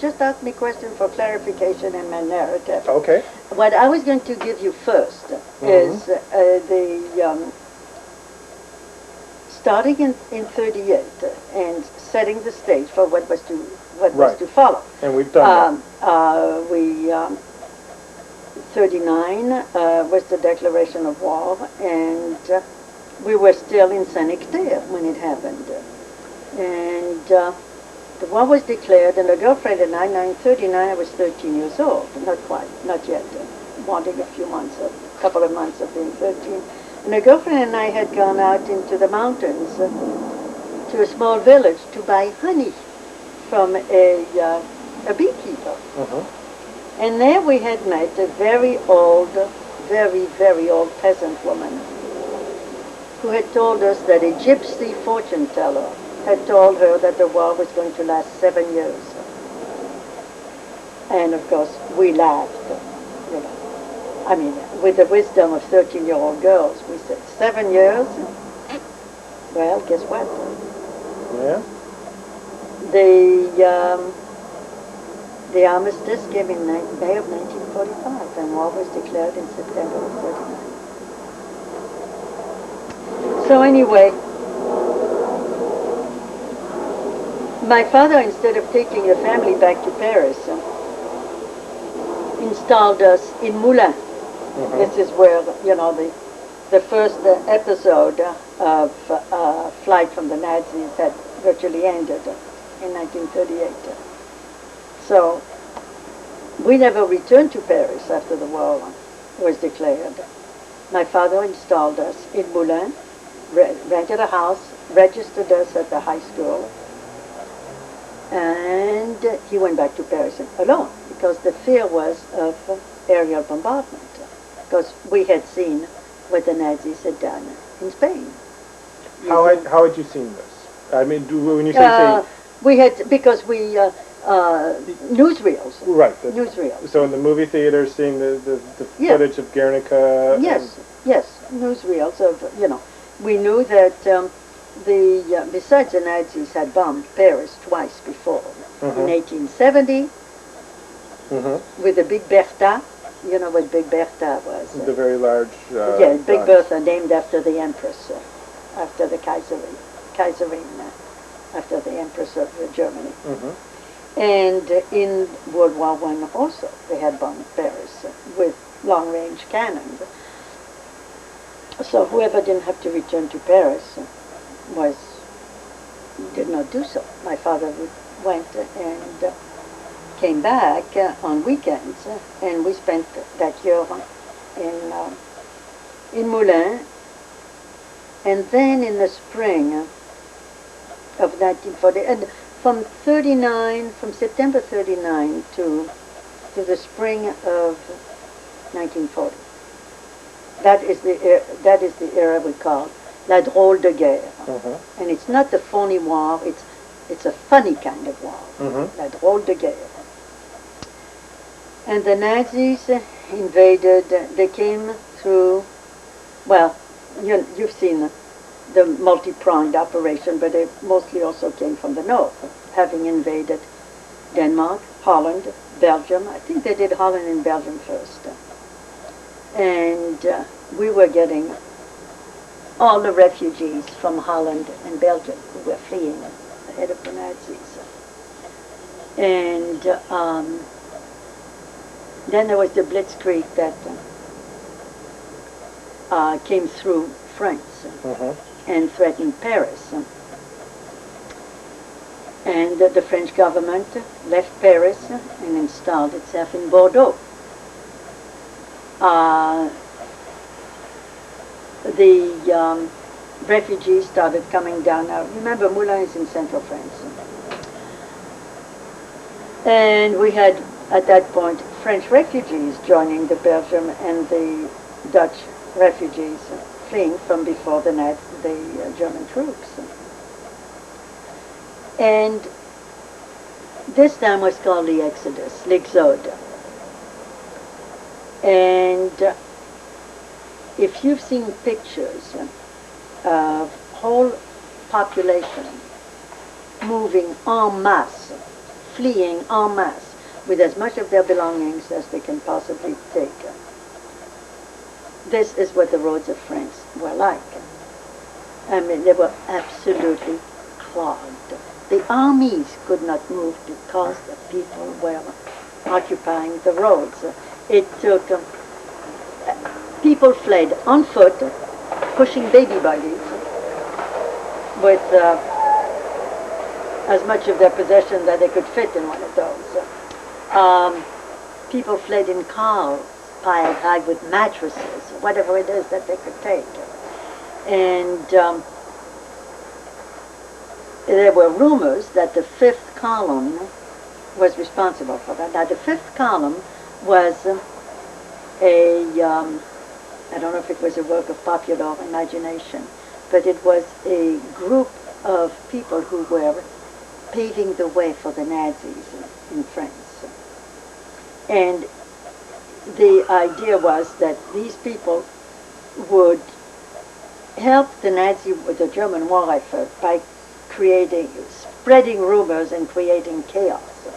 just ask me questions for clarification in my narrative. Okay. What I was going to give you first is the starting in 38 and setting the stage for what was to follow. And we've done that. 39 was the declaration of war, and we were still in Saint-Nectaire when it happened. And the war was declared, and a girlfriend and I, 1939, I was 13 years old, not yet, wanting a couple of months of being 13. And a girlfriend and I had gone out into the mountains to a small village to buy honey from a beekeeper. And there we had met a very old, very, very old peasant woman who had told us that a gypsy fortune teller had told her that the war was going to last 7 years. And of course, we laughed. I mean, with the wisdom of 13-year-old girls, we said, 7 years? Well, guess what? Yeah. The armistice came in May of 1945, and war was declared in September of 39. So anyway, my father, instead of taking the family back to Paris, installed us in Moulins. This is where, the first episode of flight from the Nazis had virtually ended in 1938. So We never returned to Paris after the war was declared. My father installed us in Moulins, rented a house, registered us at the high school, and he went back to Paris alone because the fear was of aerial bombardment, because we had seen what the Nazis had done in Spain. How had you seen this? I mean, when you say we had, because we newsreels. Right. Newsreels. So in the movie theater, seeing the footage of Guernica. Yes, newsreels of, we knew that besides the Nazis had bombed Paris twice before. In 1870, with the Big Bertha. You know what Big Bertha was? The very large. Big Bertha, named after the Empress, after the Kaiserin, after the Empress of Germany. And in World War I also, they had bombed Paris with long-range cannons. So whoever didn't have to return to Paris did not do so. My father went and came back on weekends, and we spent that year in Moulins. And then in the spring of 1940, and from September 39 to the spring of 1940. That is the era we call la drôle de guerre. And it's not the phony war, it's a funny kind of war, la drôle de guerre. And the Nazis invaded, they came through, well, you've seen the multi-pronged operation, but they mostly also came from the north, having invaded Denmark, Holland, Belgium. I think they did Holland and Belgium first. And we were getting all the refugees from Holland and Belgium who were fleeing ahead of the Nazis. And then there was the Blitzkrieg that came through France and threatened Paris. And the French government left Paris and installed itself in Bordeaux. The refugees started coming down. Now, remember, Moulins is in central France. And we had, at that point, French refugees joining the Belgium and the Dutch refugees fleeing from before the German troops. And this time was called the Exodus, l'Exode. And if you've seen pictures of whole population moving en masse, fleeing en masse, with as much of their belongings as they can possibly take, this is what the roads of France were like. I mean, they were absolutely clogged. The armies could not move because the people were occupying the roads. It took, people fled on foot, pushing baby buggies, with as much of their possession that they could fit in one of those. People fled in cars, piled high with mattresses, whatever it is that they could take. And there were rumors that the fifth column was responsible for that. Now, the fifth column was I don't know if it was a work of popular imagination, but it was a group of people who were paving the way for the Nazis in France. And the idea was that these people would help the German war effort by spreading rumors and creating chaos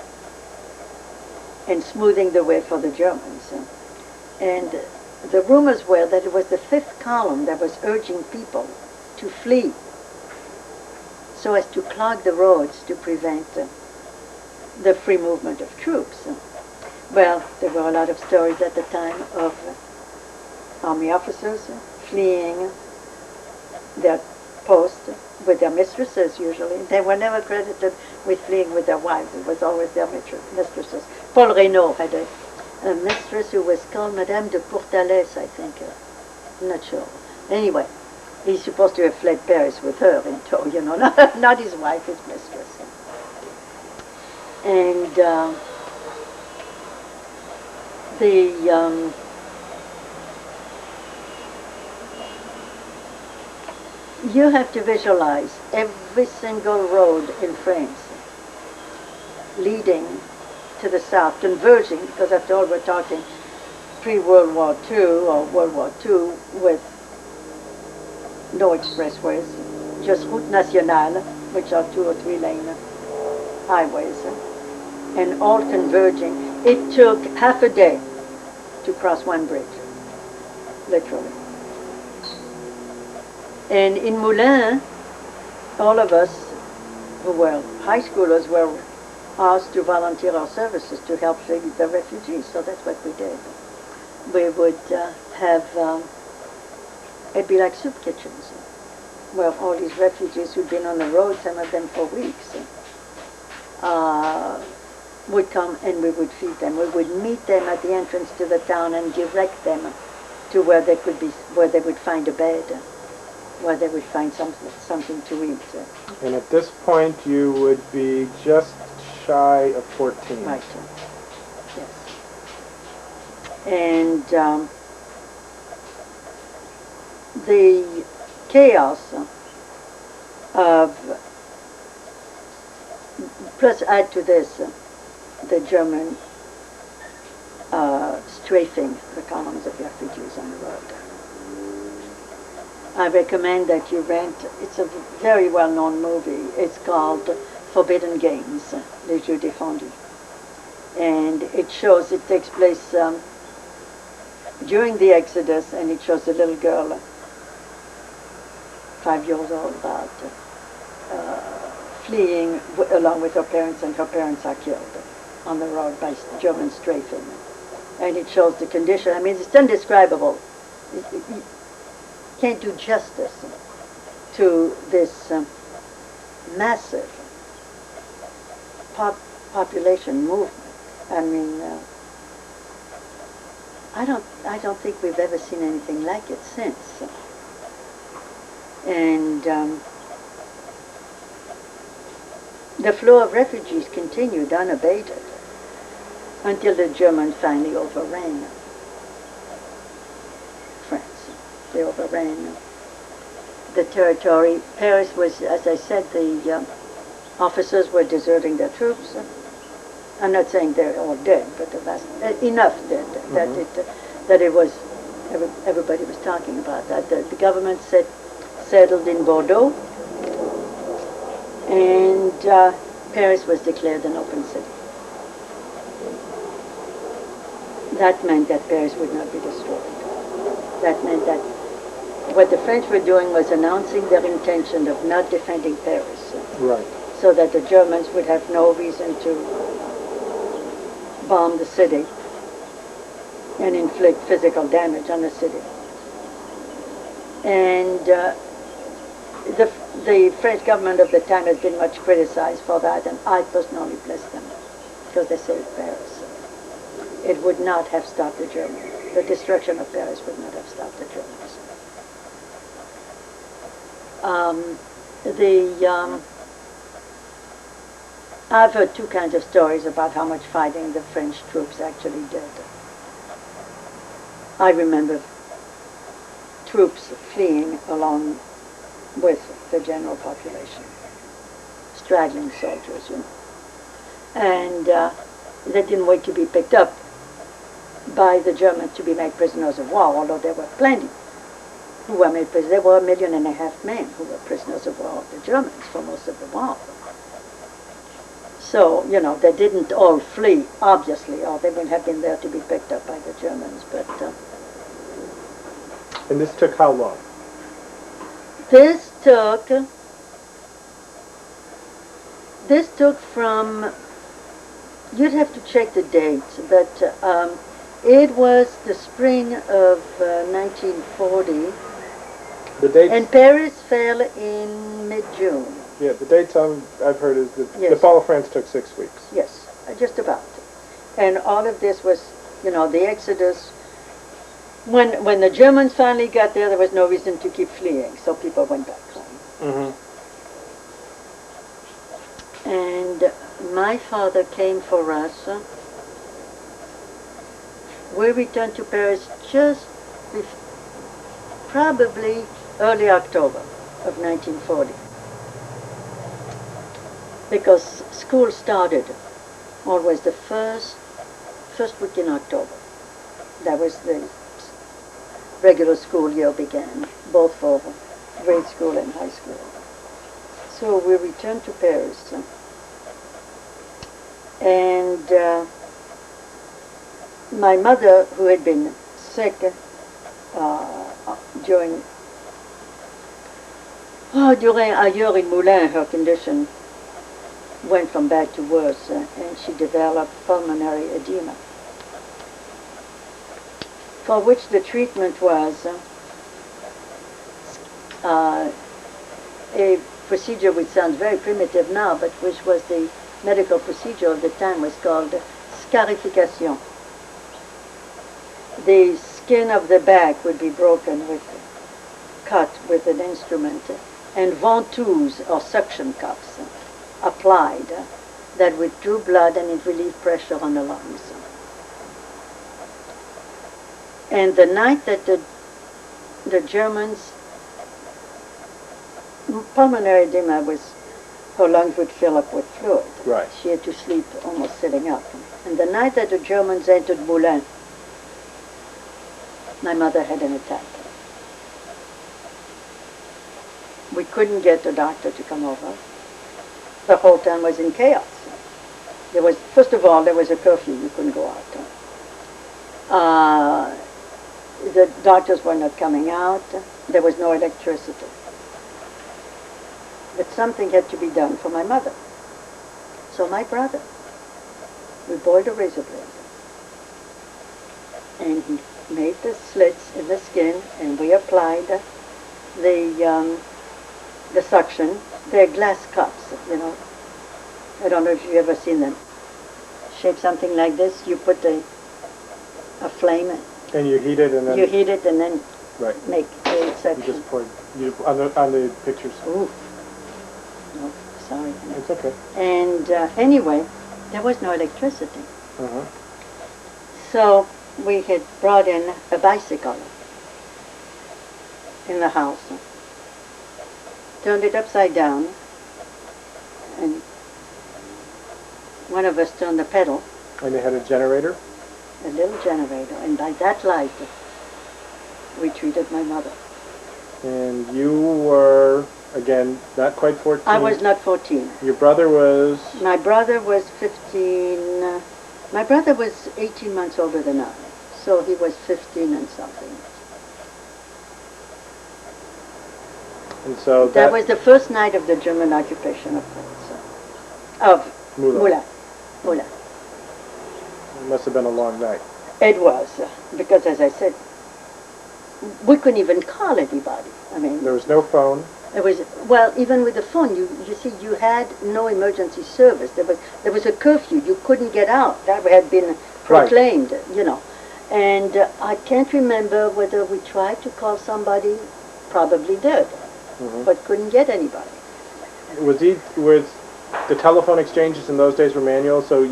and smoothing the way for the Germans. And the rumors were that it was the fifth column that was urging people to flee so as to clog the roads to prevent the free movement of troops. Well, there were a lot of stories at the time of army officers fleeing their post with their mistresses usually. They were never credited with fleeing with their wives. It was always their mistresses. Paul Reynaud had a mistress who was called Madame de Courtalès, I think. I'm not sure. Anyway, he's supposed to have fled Paris with her in tow, you know, not his wife, his mistress. And you have to visualize every single road in France leading to the south, converging, because after all we're talking pre-World War II or World War II with no expressways, just route nationale, which are 2 or 3 lane highways, and all converging. It took half a day to cross one bridge, literally. And in Moulins, all of us who were high schoolers were asked to volunteer our services to help feed the refugees, so that's what we did. We would it'd be like soup kitchens, where all these refugees who'd been on the road, some of them for weeks, would come and we would feed them. We would meet them at the entrance to the town and direct them to where they would find a bed, where they would find something to eat. And at this point, you would be just shy of 14. Right. Yes. And the chaos of, plus add to this the German strafing the columns of refugees on the road. I recommend that you rent, it's a very well-known movie. It's called Forbidden Games, Les Jeux Défendus. And it takes place during the Exodus, and it shows a little girl, 5 years old, about, fleeing along with her parents, and her parents are killed on the road by German strafing. And it shows the condition. I mean, it's indescribable. You can't do justice to this massive population movement. I mean, I don't think we've ever seen anything like it since. And the flow of refugees continued unabated until the Germans finally overran France. They overran the territory. Paris was, as I said, the officers were deserting their troops. I'm not saying they're all dead, but the vast, enough dead that it was, everybody was talking about that. The government settled in Bordeaux, and Paris was declared an open city. That meant that Paris would not be destroyed. That meant that what the French were doing was announcing their intention of not defending Paris. Right. So that the Germans would have no reason to bomb the city and inflict physical damage on the city. And the French government of the time has been much criticized for that, and I personally bless them, because they saved Paris. It would not have stopped the Germans. The destruction of Paris would not have stopped the Germans. I've heard 2 kinds of stories about how much fighting the French troops actually did. I remember troops fleeing along with the general population, straggling soldiers, you know. And they didn't wait to be picked up by the Germans to be made prisoners of war, although there were plenty who were made prisoners. There were 1.5 million men who were prisoners of war of the Germans for most of the war. So, you know, they didn't all flee, obviously, or they wouldn't have been there to be picked up by the Germans. But and this took how long? This took from, you'd have to check the dates, but it was the spring of 1940. The dates? And Paris fell in mid-June. Yeah, the dates I've heard is that Yes. the fall of France took 6 weeks. Yes, just about. And all of this was, you know, the Exodus. When the Germans finally got there was no reason to keep fleeing, so people went back home. Mm-hmm. And my father came for us. We returned to Paris just probably early October of 1940. Because school started always the first week in October. That was the regular school year began, both for grade school and high school. So we returned to Paris. And my mother, who had been sick during ailleurs in Moulins, her condition went from bad to worse, and she developed pulmonary edema, for which the treatment was a procedure which sounds very primitive now, but which was the medical procedure of the time, was called scarification. The skin of the back would be broken cut with an instrument, and ventouses or suction cups applied that withdrew blood and it relieved pressure on the lungs. And the night that the Germans, pulmonary edema was, her lungs would fill up with fluid. Right. She had to sleep almost sitting up. And the night that the Germans entered Moulins, my mother had an attack. We couldn't get the doctor to come over. The whole town was in chaos. First of all, there was a curfew. You couldn't go out. The doctors were not coming out. There was no electricity. But something had to be done for my mother. So my brother, we boiled a razor blade. And he made the slits in the skin, and we applied the suction. They're glass cups, you know. I don't know if you've ever seen them. Shaped something like this. You put a flame in. And you heat it, and then you heat it, and then right. make a section. You just pour on the pictures. Ooh. No, sorry. It's okay. And anyway, there was no electricity. Uh-huh. So we had brought in a bicycle in the house, turned it upside down, and one of us turned the pedal. And they had a generator? A little generator, and by that light, we treated my mother. And you were, again, not quite 14? I was not 14. Your brother was? My brother was 15. My brother was 18 months older than I, so he was 15 and something. And so that was the first night of the German occupation of France, of Moulins. It must have been a long night. It was, because as I said, we couldn't even call anybody. I mean, there was no phone. It was, well, even with the phone, you see, you had no emergency service. There was a curfew. You couldn't get out. That had been proclaimed, right. You know. And I can't remember whether we tried to call somebody. Probably did, but couldn't get anybody. Was the telephone exchanges in those days were manual? So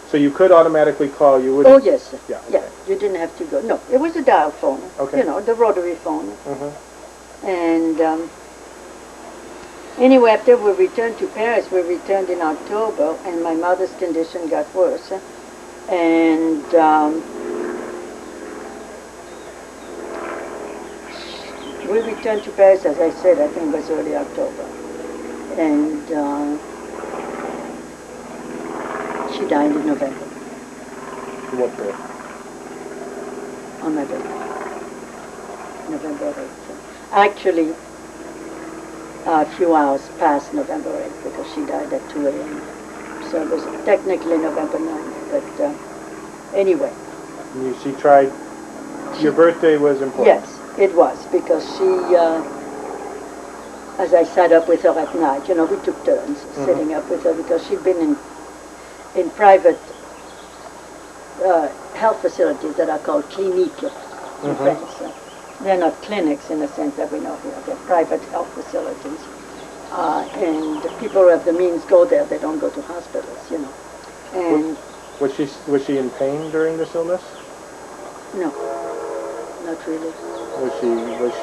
so you could automatically call. You wouldn't. Oh yes. Yeah. Okay. Yeah. You didn't have to go. No, it was a dial phone. Okay. You know, the rotary phone. And anyway, after we returned to Paris, we returned in October, and my mother's condition got worse. And we returned to Paris, as I said, I think it was early October. And she died in November. What day? On my birthday. November 8th. Actually, a few hours past November 8th, because she died at 2 a.m. So it was technically November 9th, but anyway. She tried, your birthday was important? Yes, it was, because she, as I sat up with her at night, you know, we took turns sitting up with her, because she'd been in private health facilities that are called cliniques in France. They're not clinics in the sense that we know here. They're private health facilities. And people who have the means go there. They don't go to hospitals, you know. And was she in pain during this illness? no, not really. Was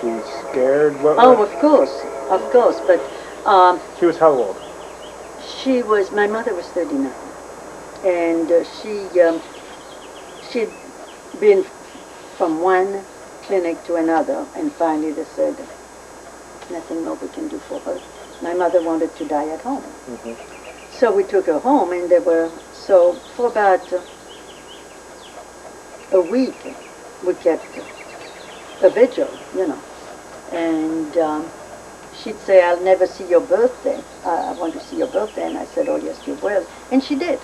she scared? Of course. But she was how old? my mother was 39, and she'd been from one clinic to another, and finally they said, nothing more we can do for her. My mother wanted to die at home. So we took her home, and so for about a week, we kept a vigil, you know. And she'd say, I'll never see your birthday. I want to see your birthday. And I said, oh, yes, you will. And she did.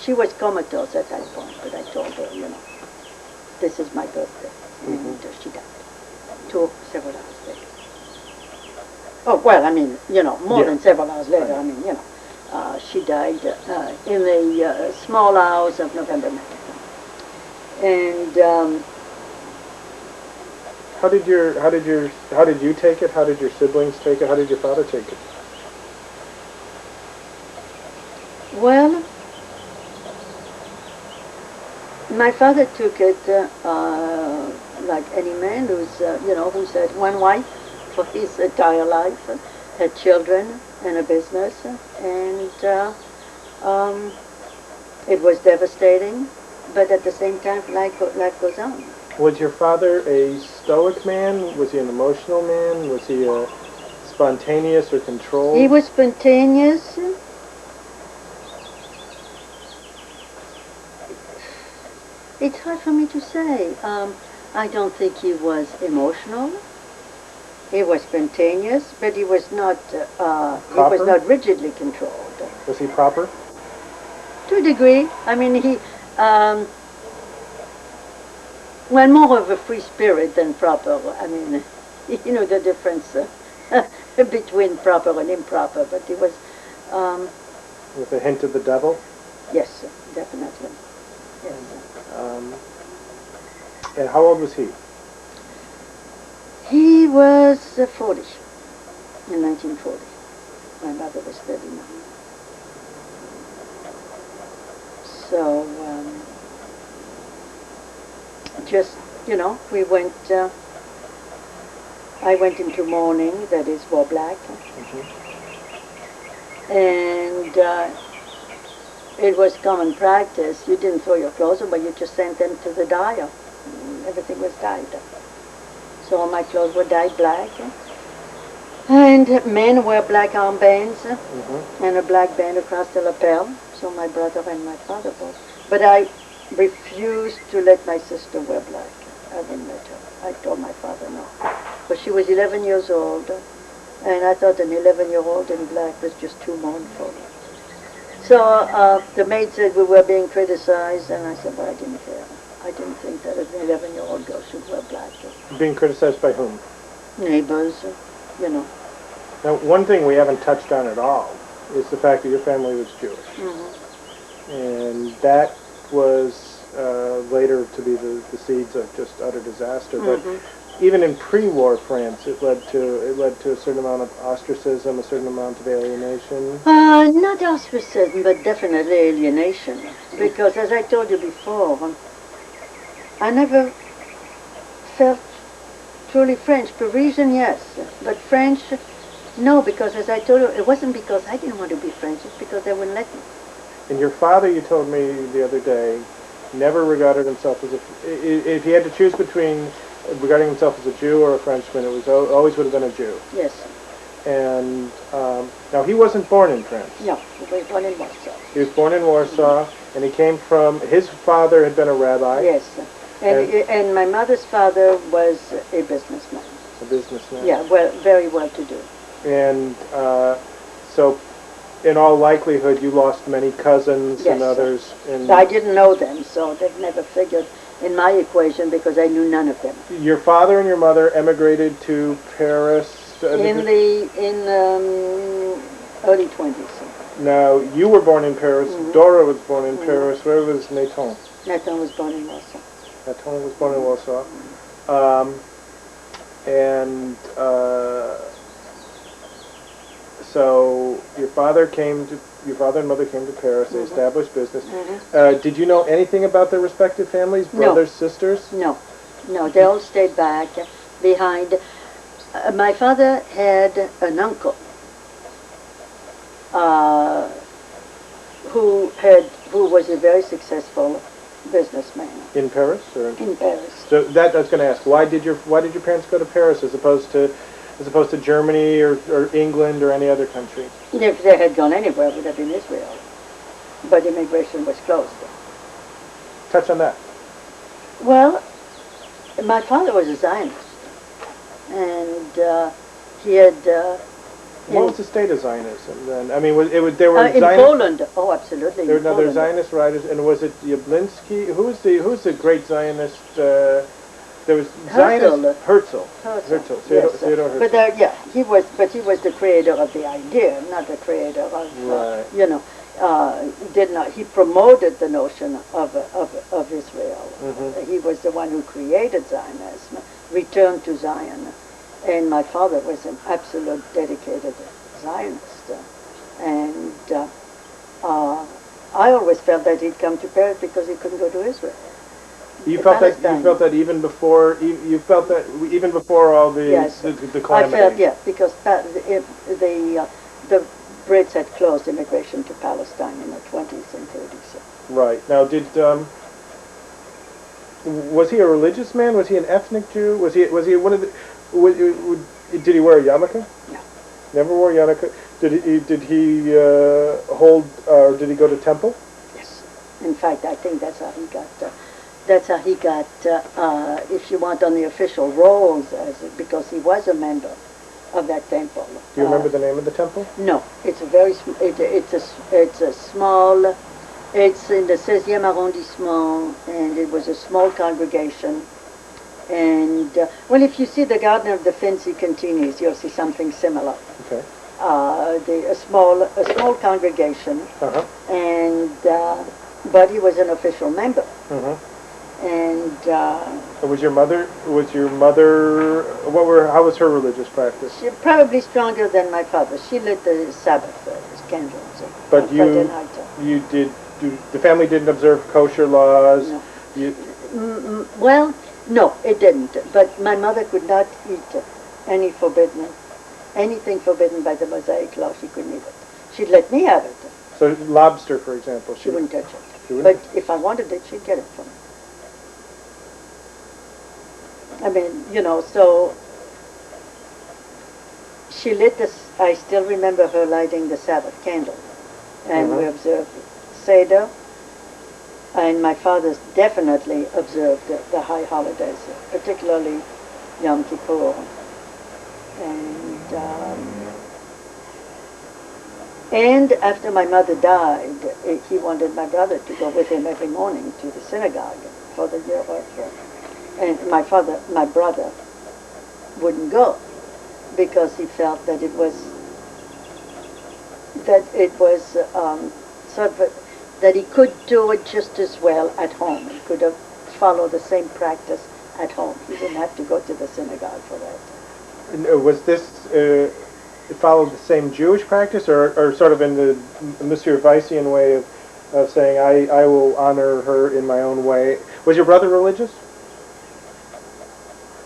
She was comatose at that point, but I told her, you know, this is my birthday. And she died. Several hours later. Oh, well, I mean, you know, more than several hours later. I mean, you know, she died in the small hours of November 9th. And how did you take it? How did your siblings take it? How did your father take it? Well, my father took it like any man who's had one wife for his entire life, had children and a business, and it was devastating, but at the same time, life goes on. Was your father a stoic man? Was he an emotional man? Was he a spontaneous or controlled? He was spontaneous. It's hard for me to say. I don't think he was emotional. He was spontaneous, but he was not rigidly controlled. Was he proper? To a degree. I mean, he well, more of a free spirit than proper. I mean, you know the difference between proper and improper. But he was with a hint of the devil. Yes, definitely. Yes. And how old was he? He was 40 in 1940. My mother was 39. So, just, you know, we went, I went into mourning, that is, wore black. And it was common practice. You didn't throw your clothes away, you just sent them to the dyer. Everything was dyed. So all my clothes were dyed black. And men wear black armbands and a black band across the lapel. So my brother and my father both. But I refused to let my sister wear black. I wouldn't let her. I told my father no. But she was 11 years old. And I thought an 11-year-old in black was just too mournful. So the maid said we were being criticized, and I said, well, I didn't care. I didn't think that an 11-year-old girl should wear black. Being criticized by whom? Neighbors, you know. Now, one thing we haven't touched on at all is the fact that your family was Jewish. And that was later to be the seeds of just utter disaster. But even in pre-war France, it led to a certain amount of ostracism, a certain amount of alienation. Not ostracism, but definitely alienation. Because as I told you before, I never felt truly French. Parisian, yes, but French, no. Because as I told you, it wasn't because I didn't want to be French. It's because they wouldn't let me. And your father, you told me the other day, never regarded himself as if he had to choose between regarding himself as a Jew or a Frenchman, it was always would have been a Jew. Yes. And now he wasn't born in France. No, he was born in Warsaw. He was born in Warsaw, and he came from, his father had been a rabbi. Yes. And my mother's father was a businessman. A businessman? Yeah, well, very well to do. And so, in all likelihood, you lost many cousins and others. And I didn't know them, so they've never figured in my equation because I knew none of them. Your father and your mother emigrated to Paris? In early 20s. Now, you were born in Paris. Dora was born in Paris. Where was Nathan? Nathan was born in Warsaw. Nathan was born in Warsaw. And so your father and mother came to Paris. They established business. Did you know anything about their respective families, brothers, sisters? No, they all stayed back behind. My father had an uncle who was a very successful businessman. In Paris, or in Paris? So that I was going to ask. Why did your parents go to Paris as opposed to Germany or England or any other country? If they had gone anywhere, it would have been Israel. But immigration was closed. Touch on that. Well, my father was a Zionist, and he had. What was the state of Zionism then? I mean, there were in Zionists, Poland. Oh, absolutely. There were Zionist writers, and was it Yablinski? Who was the great Zionist? There was Zionist Herzl. Theodor Herzl. But he was the creator of the idea, not the creator of right. He promoted the notion of Israel. He was the one who created Zionism, returned to Zion. And my father was an absolute dedicated Zionist. And I always felt that he'd come to Paris because he couldn't go to Israel. You felt that even before all the the calamity. I felt because the Brits had closed immigration to Palestine in the 20s and 30s. Right. Now, was he a religious man? Was he an ethnic Jew? Was he one of the? Did he wear a yarmulke? No. Never wore a yarmulke. Did he hold, or did he go to temple? Yes. In fact, I think that's how he got. That's how he got, if you want, on the official rolls, because he was a member of that temple. Do you remember the name of the temple? No, it's a very it's a small. It's in the 16e arrondissement, and it was a small congregation. And well, if you see the Garden of the Finzi continues, you'll see something similar. Okay. A small congregation, and but he was an official member. And was your mother? How was her religious practice? She probably stronger than my father. She lit the Sabbath candles. But the family didn't observe kosher laws. No. Well. No, it didn't. But my mother could not eat anything forbidden by the Mosaic law. She couldn't eat it. She'd let me have it. So lobster, for example, she wouldn't touch it. But if I wanted it, she'd get it for me. I mean, so she lit this. I still remember her lighting the Sabbath candle, and we observed Seder. And my father definitely observed the high holidays, particularly Yom Kippur. And after my mother died, he wanted my brother to go with him every morning to the synagogue for the year of. And my brother, wouldn't go because he felt that it was sort of that he could do it just as well at home. He could have followed the same practice at home. He didn't have to go to the synagogue for that. Was this, it followed the same Jewish practice, or sort of in the Monsieur Weissian way of saying, I will honor her in my own way? Was your brother religious?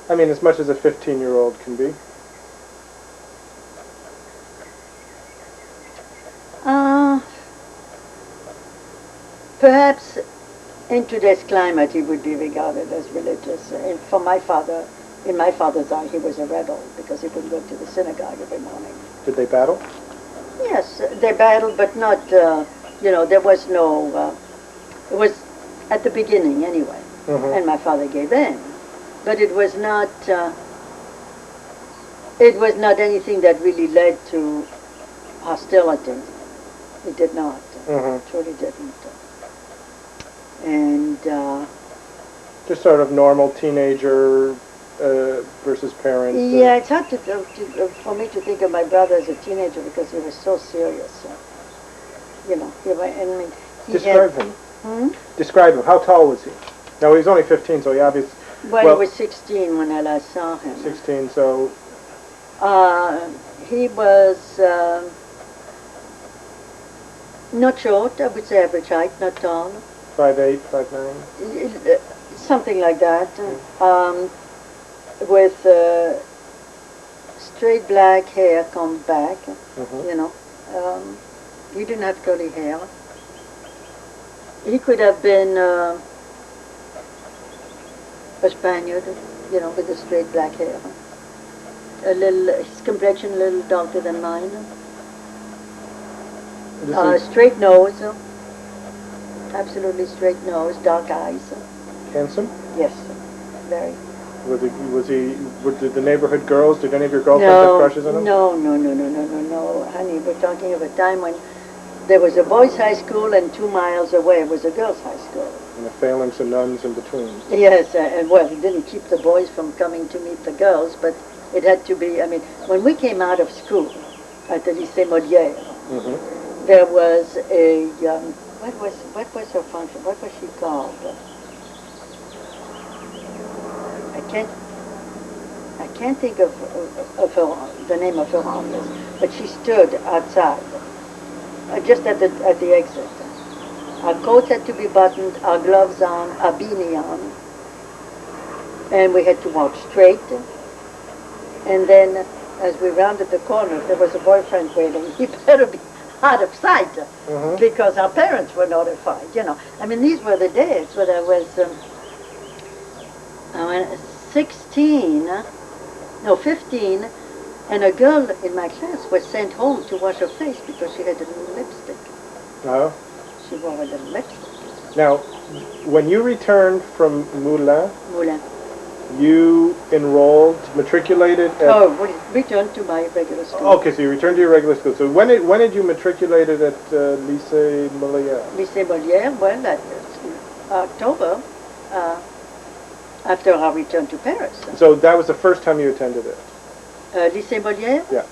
I mean, as much as a 15-year-old can be. Perhaps in today's climate he would be regarded as religious. And for my father, in my father's eye, he was a rebel because he wouldn't go to the synagogue every morning. Did they battle? Yes, they battled, but not, there was no, it was at the beginning anyway. And my father gave in. But it was not anything that really led to hostility. It did not. It truly didn't. And just sort of normal teenager versus parents. Yeah, it's hard for me to think of my brother as a teenager because he was so serious. you know, I mean, he Describe had, him. Hmm? Describe him. How tall was he? Now, he was only 15, so he obviously... Well, he was 16 when I last saw him. 16, so... He was not short, I would say average height, not tall. 5'8", 5'9"? Something like that. With straight black hair combed back, you know. He didn't have curly hair. He could have been a Spaniard, you know, with the straight black hair. His complexion a little darker than mine. Straight nose, absolutely straight nose, dark eyes. Handsome? Yes, very. Did the neighborhood girls, did any of your girlfriends have crushes on him? No, honey, we're talking of a time when there was a boys' high school and 2 miles away was a girls' high school. And the phalanx of nuns in between. Yes, and well, it didn't keep the boys from coming to meet the girls, but it had to be, I mean, when we came out of school at the Lycée Molière, there was a, what was her function, what was she called? I can't think of the name of her office, but she stood outside, just at the exit. Our coats had to be buttoned, our gloves on, our beanie on, and we had to walk straight. And then, as we rounded the corner, there was a boyfriend waiting. He better be out of sight, because our parents were notified. You know, I mean, these were the days when I was 15, and a girl in my class was sent home to wash her face because she had a little lipstick. Oh. She wore a little lipstick. Now, when you returned from Moulin, Moulin. you matriculated at... returned to my regular school. Okay, so you returned to your regular school. So when did you matriculated at Lycée Molière? Lycée Molière, well, that was October, after our return to Paris. So that was the first time you attended it? Lycée Molière? Yeah.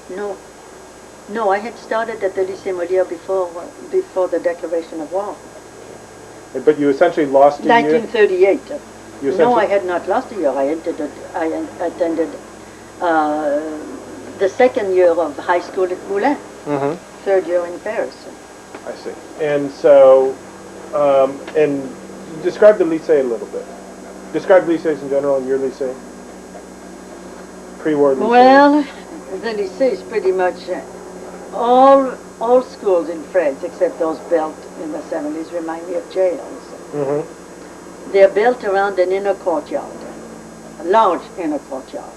No, I had started at the Lycée Molière before the declaration of war. But you essentially lost a year? 1938. No, I had not lost a year. I attended the second year of high school at Moulin, third year in Paris. I see. And so, and describe the lycée a little bit. Describe lycées in general and your lycée. Pre-war lycée. Well, the lycée is pretty much all schools in France, except those built in the 70s, remind me of jails. They're built around an inner courtyard, a large inner courtyard.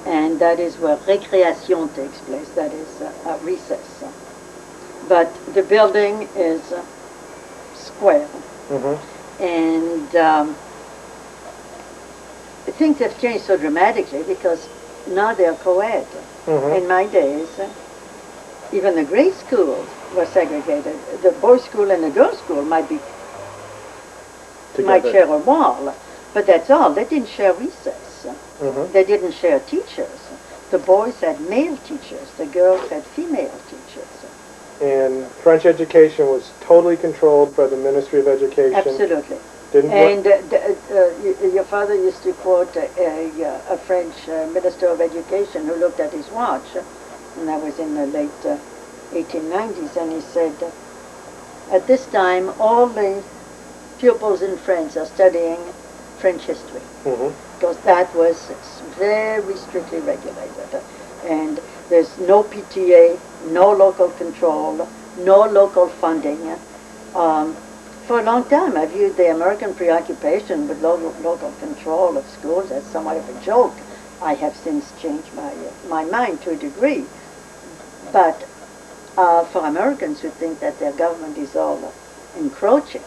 And that is where récréation takes place, that is a recess. But the building is square. And things have changed so dramatically because now they're co-ed. In my days, even the grade schools were segregated. The boys' school and the girls' school might share a wall, but that's all. They didn't share recess. They didn't share teachers. The boys had male teachers. The girls had female teachers. And French education was totally controlled by the Ministry of Education. Absolutely. And your father used to quote a French Minister of Education who looked at his watch, and that was in the late 1890s, and he said, at this time, all the pupils in France are studying French history, because that was very strictly regulated. And there's no PTA, no local control, no local funding. For a long time, I viewed the American preoccupation with local control of schools as somewhat of a joke. I have since changed my mind to a degree. But for Americans who think that their government is all encroaching,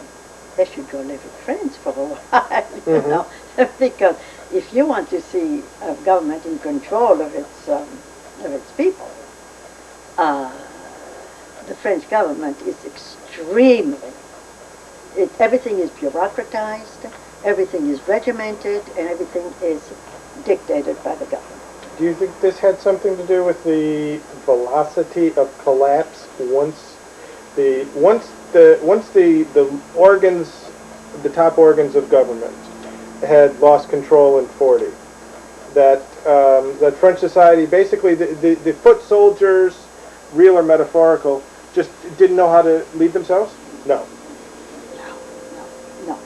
they should go live in France for a while, you know, because if you want to see a government in control of its people, the French government is extremely. Everything is bureaucratized, everything is regimented, and everything is dictated by the government. Do you think this had something to do with the velocity of collapse once The organs, the top organs of government, had lost control in 40. That French society, basically the foot soldiers, real or metaphorical, just didn't know how to lead themselves? No. No.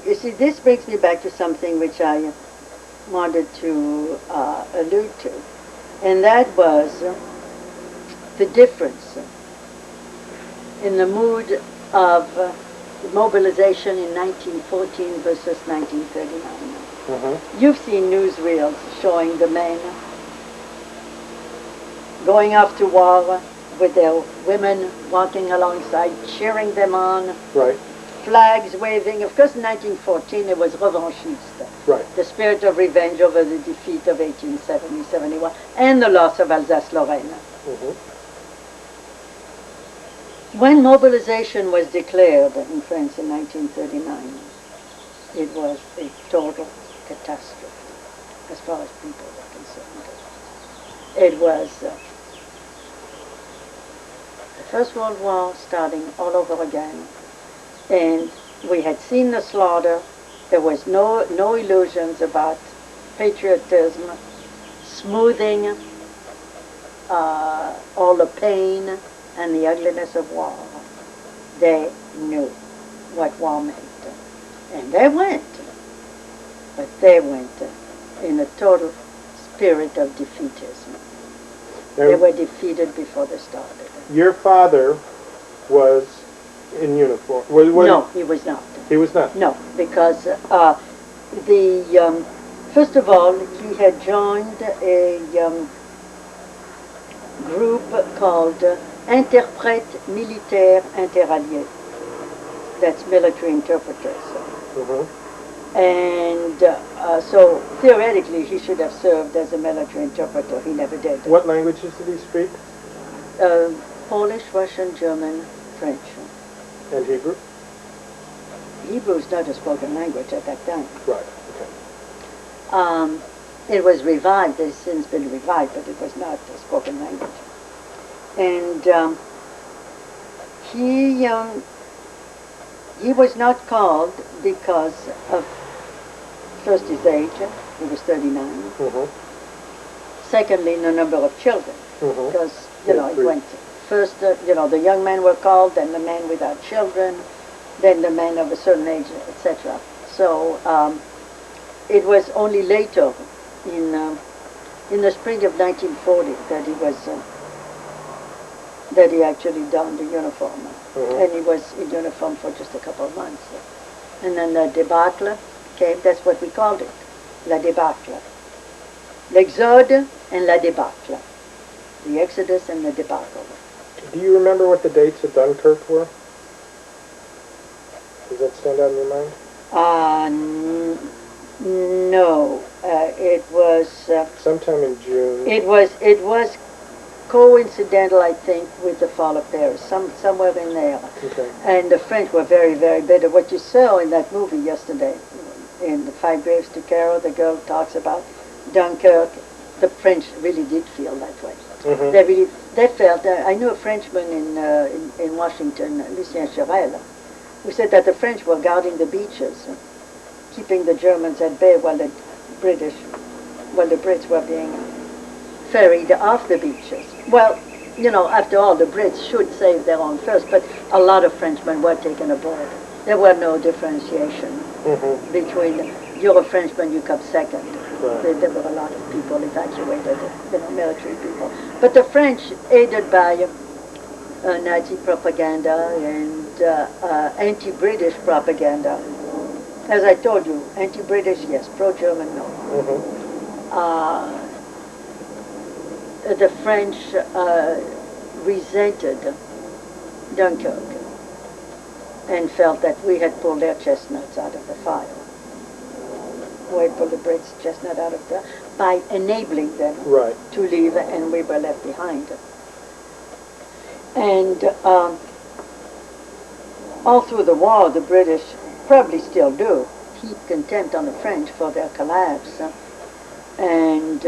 You see, this brings me back to something which I wanted to allude to, and that was the difference in the mood of mobilization in 1914 versus 1939. Mm-hmm. You've seen newsreels showing the men going off to war with their women walking alongside, cheering them on, Right. flags waving. Of course, in 1914 it was revanchiste. Right. The spirit of revenge over the defeat of 1870-71 and the loss of Alsace-Lorraine. Mm-hmm. When mobilization was declared in France in 1939, it was a total catastrophe as far as people were concerned. It was the First World War starting all over again, and we had seen the slaughter. There was no illusions about patriotism, smoothing all the pain and the ugliness of war. They knew what war meant. And they went. But they went in a total spirit of defeatism. They were defeated before they started. Your father was in uniform. No, he was not. He was not? No, because first of all, he had joined a group called Interprètes Militaires Interalliés. That's military interpreters. Mm-hmm. And so theoretically he should have served as a military interpreter. He never did. What languages did he speak? Polish, Russian, German, French. And Hebrew? Hebrew is not a spoken language at that time. Right, okay. It was revived. It has since been revived, but it was not a spoken language. And he was not called because of, first, his age. He was 39. Mm-hmm. Secondly, the number of children. Mm-hmm. Because, it went first, the young men were called, then the men without children, then the men of a certain age, etc. So it was only later, in the spring of 1940, that he actually donned the uniform. Mm-hmm. And he was in uniform for just a couple of months. And then the debacle came. That's what we called it, la debacle. L'exode and la debacle. The exodus and the debacle. Do you remember what the dates of Dunkirk were? Does that stand out in your mind? No. It was sometime in June. It was coincidental, I think, with the fall of Paris, somewhere in there. Okay. And the French were very, very bitter. What you saw in that movie yesterday, in The Five Graves to Carol, the girl talks about Dunkirk. The French really did feel that way. Mm-hmm. They felt. I knew a Frenchman in Washington, Lucien Cherel, who said that the French were guarding the beaches, keeping the Germans at bay while the Brits were being ferried off the beaches. Well, after all, the Brits should save their own first, but a lot of Frenchmen were taken aboard. There were no differentiation between you're a Frenchman, you come second. Right. There were a lot of people evacuated, military people. But the French, aided by Nazi propaganda and anti-British propaganda, as I told you, anti-British, yes, pro-German, no. The French resented Dunkirk and felt that we had pulled their chestnuts out of the fire. We had pulled the Brits' chestnut out of the by enabling them to leave, and we were left behind. And all through the war, the British probably still do heap contempt on the French for their collapse, and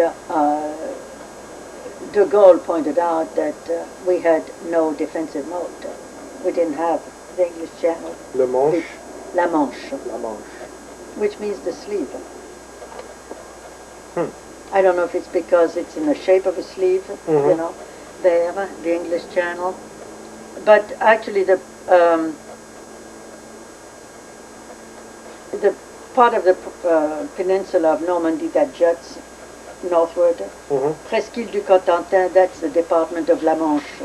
de Gaulle pointed out that we had no defensive mode. We didn't have the English Channel. Le Manche. La Manche. La Manche. Which means the sleeve. I don't know if it's because it's in the shape of a sleeve, you know, there, the English Channel. But actually the part of the peninsula of Normandy that juts northward, Presqu'île du Cotentin, that's the department of La Manche.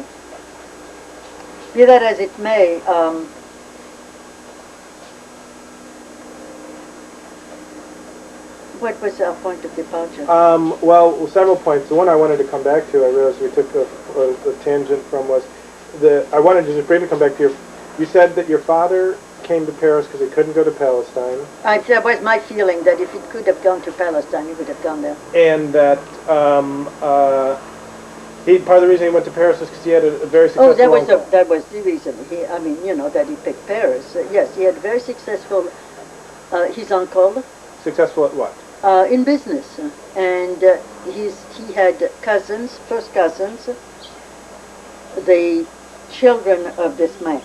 Be that as it may, what was our point of departure? Well, several points. The one I wanted to come back to, I realized we took a tangent from, was I wanted to just briefly come back to you said that your father came to Paris because he couldn't go to Palestine. That was my feeling, that if he could have gone to Palestine, he would have gone there. And that part of the reason he went to Paris was because he had a very successful uncle. That was the reason. I mean, you know, that he picked Paris. Yes, he had very successful, his uncle. Successful at what? In business. And he had cousins, first cousins, the children of this man,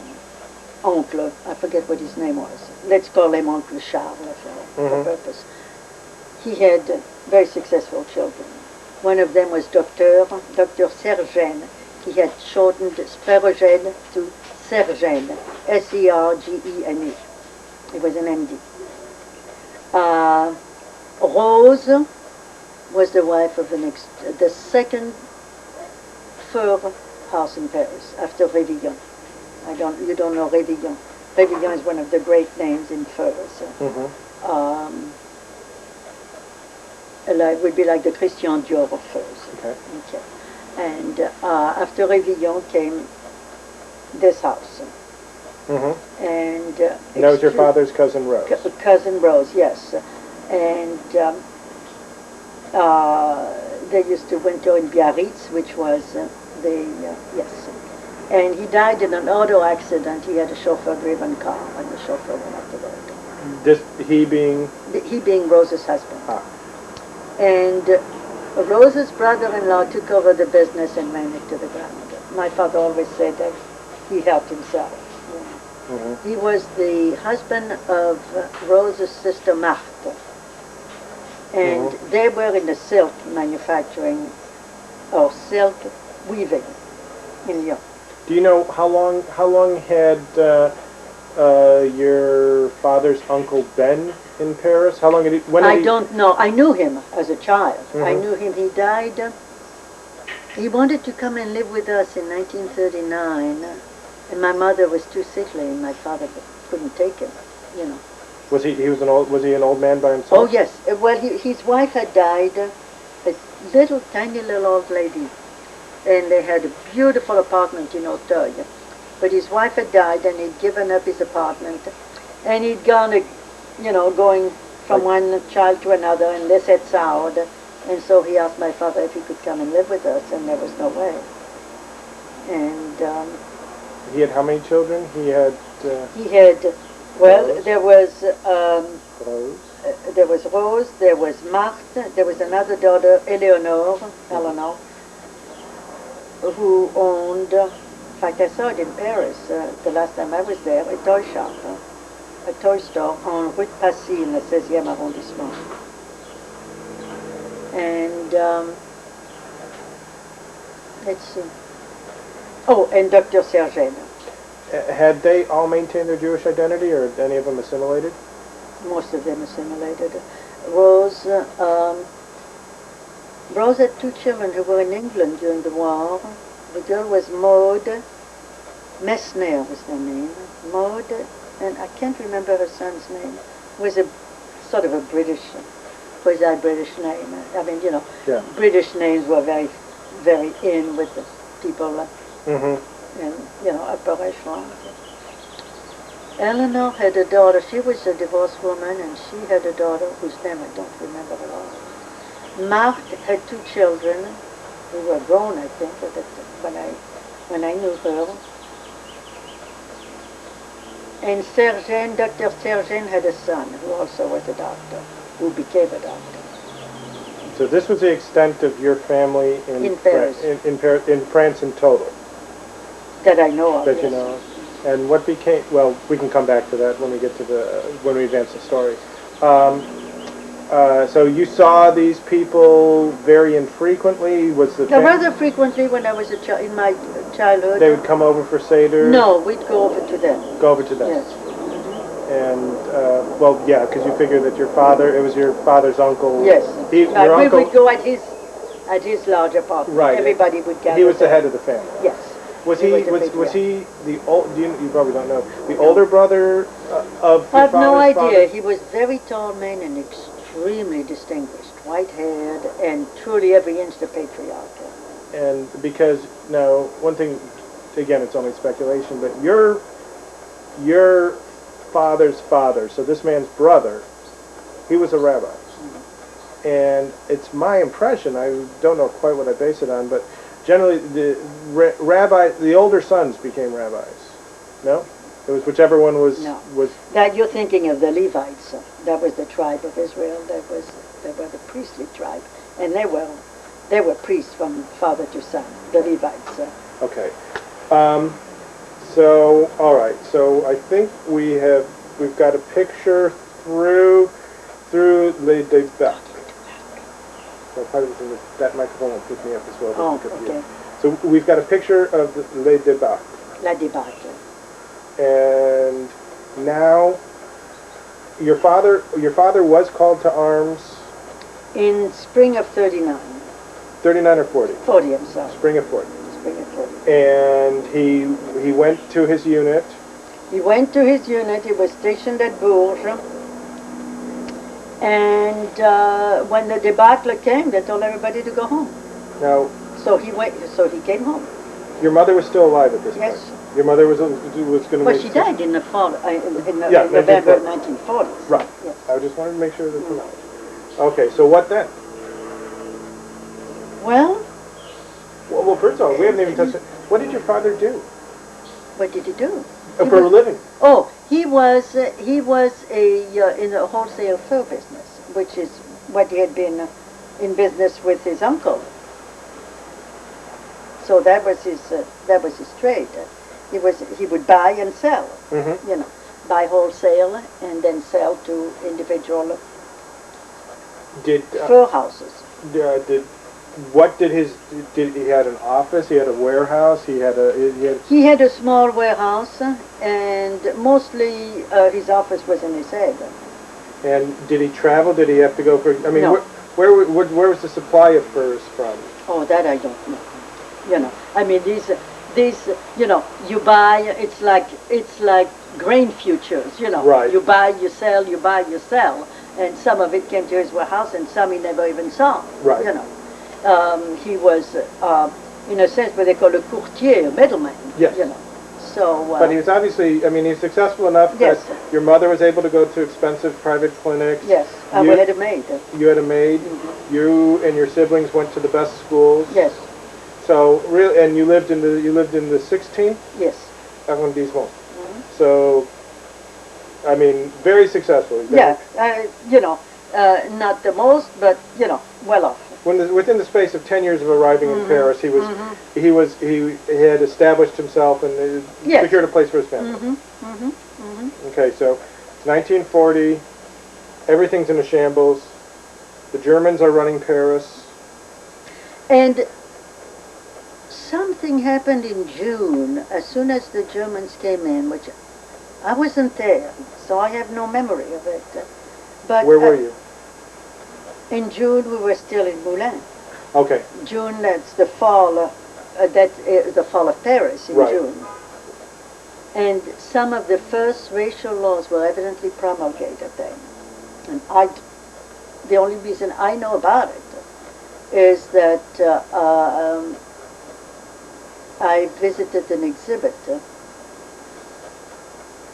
Oncle, I forget what his name was. Let's call him Uncle Charles for purpose. He had very successful children. One of them was Dr. Sergène. He had shortened Spreiregen to Sergène, S-E-R-G-E-N-E. He was an MD. Rose was the wife of the second fur house in Paris, after Révillon. You don't know Révillon. Révillon is one of the great names in furs. It would be like the Christian Dior of furs. Okay. And after Révillon came this house. And that was your father's cousin Rose? Cousin Rose, yes. And they used to winter in Biarritz, which was yes. And he died in an auto accident. He had a chauffeur-driven car, and the chauffeur went off the road. He being? He being Rose's husband. Ah. And Rose's brother-in-law took over the business and ran it to the ground. My father always said that he helped himself. He was the husband of Rose's sister Marthe. And they were in the silk manufacturing, or silk weaving in Lyon. Do you know how long had your father's uncle been in Paris? How long had he? I don't know. I knew him as a child. I knew him. He died. He wanted to come and live with us in 1939, and my mother was too sickly, and my father couldn't take him. You know. Was he an old man by himself? Oh yes. Well, his wife had died, a tiny little old lady, and they had a beautiful apartment in Auteuil. But his wife had died, and he'd given up his apartment, and he'd gone, going from one child to another, and this had soured, and so he asked my father if he could come and live with us, and there was no way. And he had how many children? He had. Well, there was Rose. There was Rose. There was Marthe. There was another daughter, Eleanor, who owned. In fact, I saw it in Paris the last time I was there. A toy shop, a toy store on Rue de Passy in the 16e arrondissement. And let's see. Oh, and Dr. Sergène. Had they all maintained their Jewish identity, or had any of them assimilated? Most of them assimilated. Rose had two children who were in England during the war. The girl was Maud Messner was their name. Maud, and I can't remember her son's name. It was a sort of a British, quasi-British name. I mean, British names were very, very in with the people. And, upper echelon. Eleanor had a daughter. She was a divorced woman, and she had a daughter whose name I don't remember at all. Marthe had two children who were grown, I think, when I knew her. And Sergène, Dr. Sergène had a son who also was a doctor, who became a doctor. So this was the extent of your family In Paris. In France in total, that I know of. that you yes. know of. And what became, well, we can come back to that when we get to when we advance the story. So you saw these people very infrequently? Was the Rather frequently when I was in my childhood. They would come over for Seder? No, we'd go over to them. Go over to them? Yes. And, well, yeah, because you figure that it was your father's uncle. Yes. Your we uncle, would go at his large apartment. Right. Everybody would gather. He was the there. head of the family. Yes. Was He he was he the old? You probably don't know the older brother of your I have no father's idea. father? He was very tall man and extremely distinguished, white-haired, and truly every inch the patriarch. And because now one thing, again, it's only speculation, but your father's father, so this man's brother, he was a rabbi. And it's my impression, I don't know quite what I base it on, but generally the older sons became rabbis. No? It was whichever one was... No. was That you're thinking of the Levites. That was the tribe of Israel. They were the priestly tribe. And they were priests from father to son, the Levites. Okay. So, all right. So I think we've got a picture through Les Débats. So probably that microphone will pick me up as well. Oh, okay. So we've got a picture of Les Débats. La débâcle. And now your father was called to arms In spring of 39. 39 or 40? 40, I'm sorry. Spring of 40. Spring of 40. And he went to his unit. He went to his unit. He was stationed at Bourges. And when the debacle came, they told everybody to go home. Now, So he came home. your mother was still alive at this Yes. point. Your mother was going to. Well, she died in the fall, in Yeah, November 1940. 1940s. Right. Yes. I just wanted to make sure that. Okay, so what then? Well, Well, first of all, we haven't even touched it. What did your father do what did he do? for a living? Oh, he was in a wholesale fur business, which is what he had been in business with his uncle. So that was his trade. He would buy and sell. Mm-hmm. You know, buy wholesale and then sell to individual Did fur houses. Did he had an office? He had a warehouse. He had a small warehouse, and mostly his office was in his head. And did he travel? Did he have to go for? I mean, No. where was the supply of furs from? Oh, that I don't know. You know, I mean these, you know, you buy. It's like grain futures. You know, Right. You buy, you sell, you buy, you sell, and some of it came to his warehouse, and some he never even saw. Right. You know, he was in a sense what they call a courtier, middleman. Yes. You know, so. But he was obviously, I mean, he's successful enough Yes. that your mother was able to go to expensive private clinics. Yes, I You- had a maid. You had a maid. Mm-hmm. You and your siblings went to the best schools. Yes, So really, and you lived in the 16th yes. arrondissement. Mm-hmm. So, I mean, very successful. Yeah, you know, not the most, but you know, well off. Within the space of 10 years of arriving in Paris, he had established himself and Yes. secured a place for his family. Okay, so it's 1940. Everything's in a shambles. The Germans are running Paris. And something happened in June, as soon as the Germans came in, which I wasn't there, so I have no memory of it. But Where were you? In June, we were still in Moulins. Okay. June, that's the fall. The fall of Paris in Right. June. And some of the first racial laws were evidently promulgated then. And the only reason I know about it is that I visited an exhibit.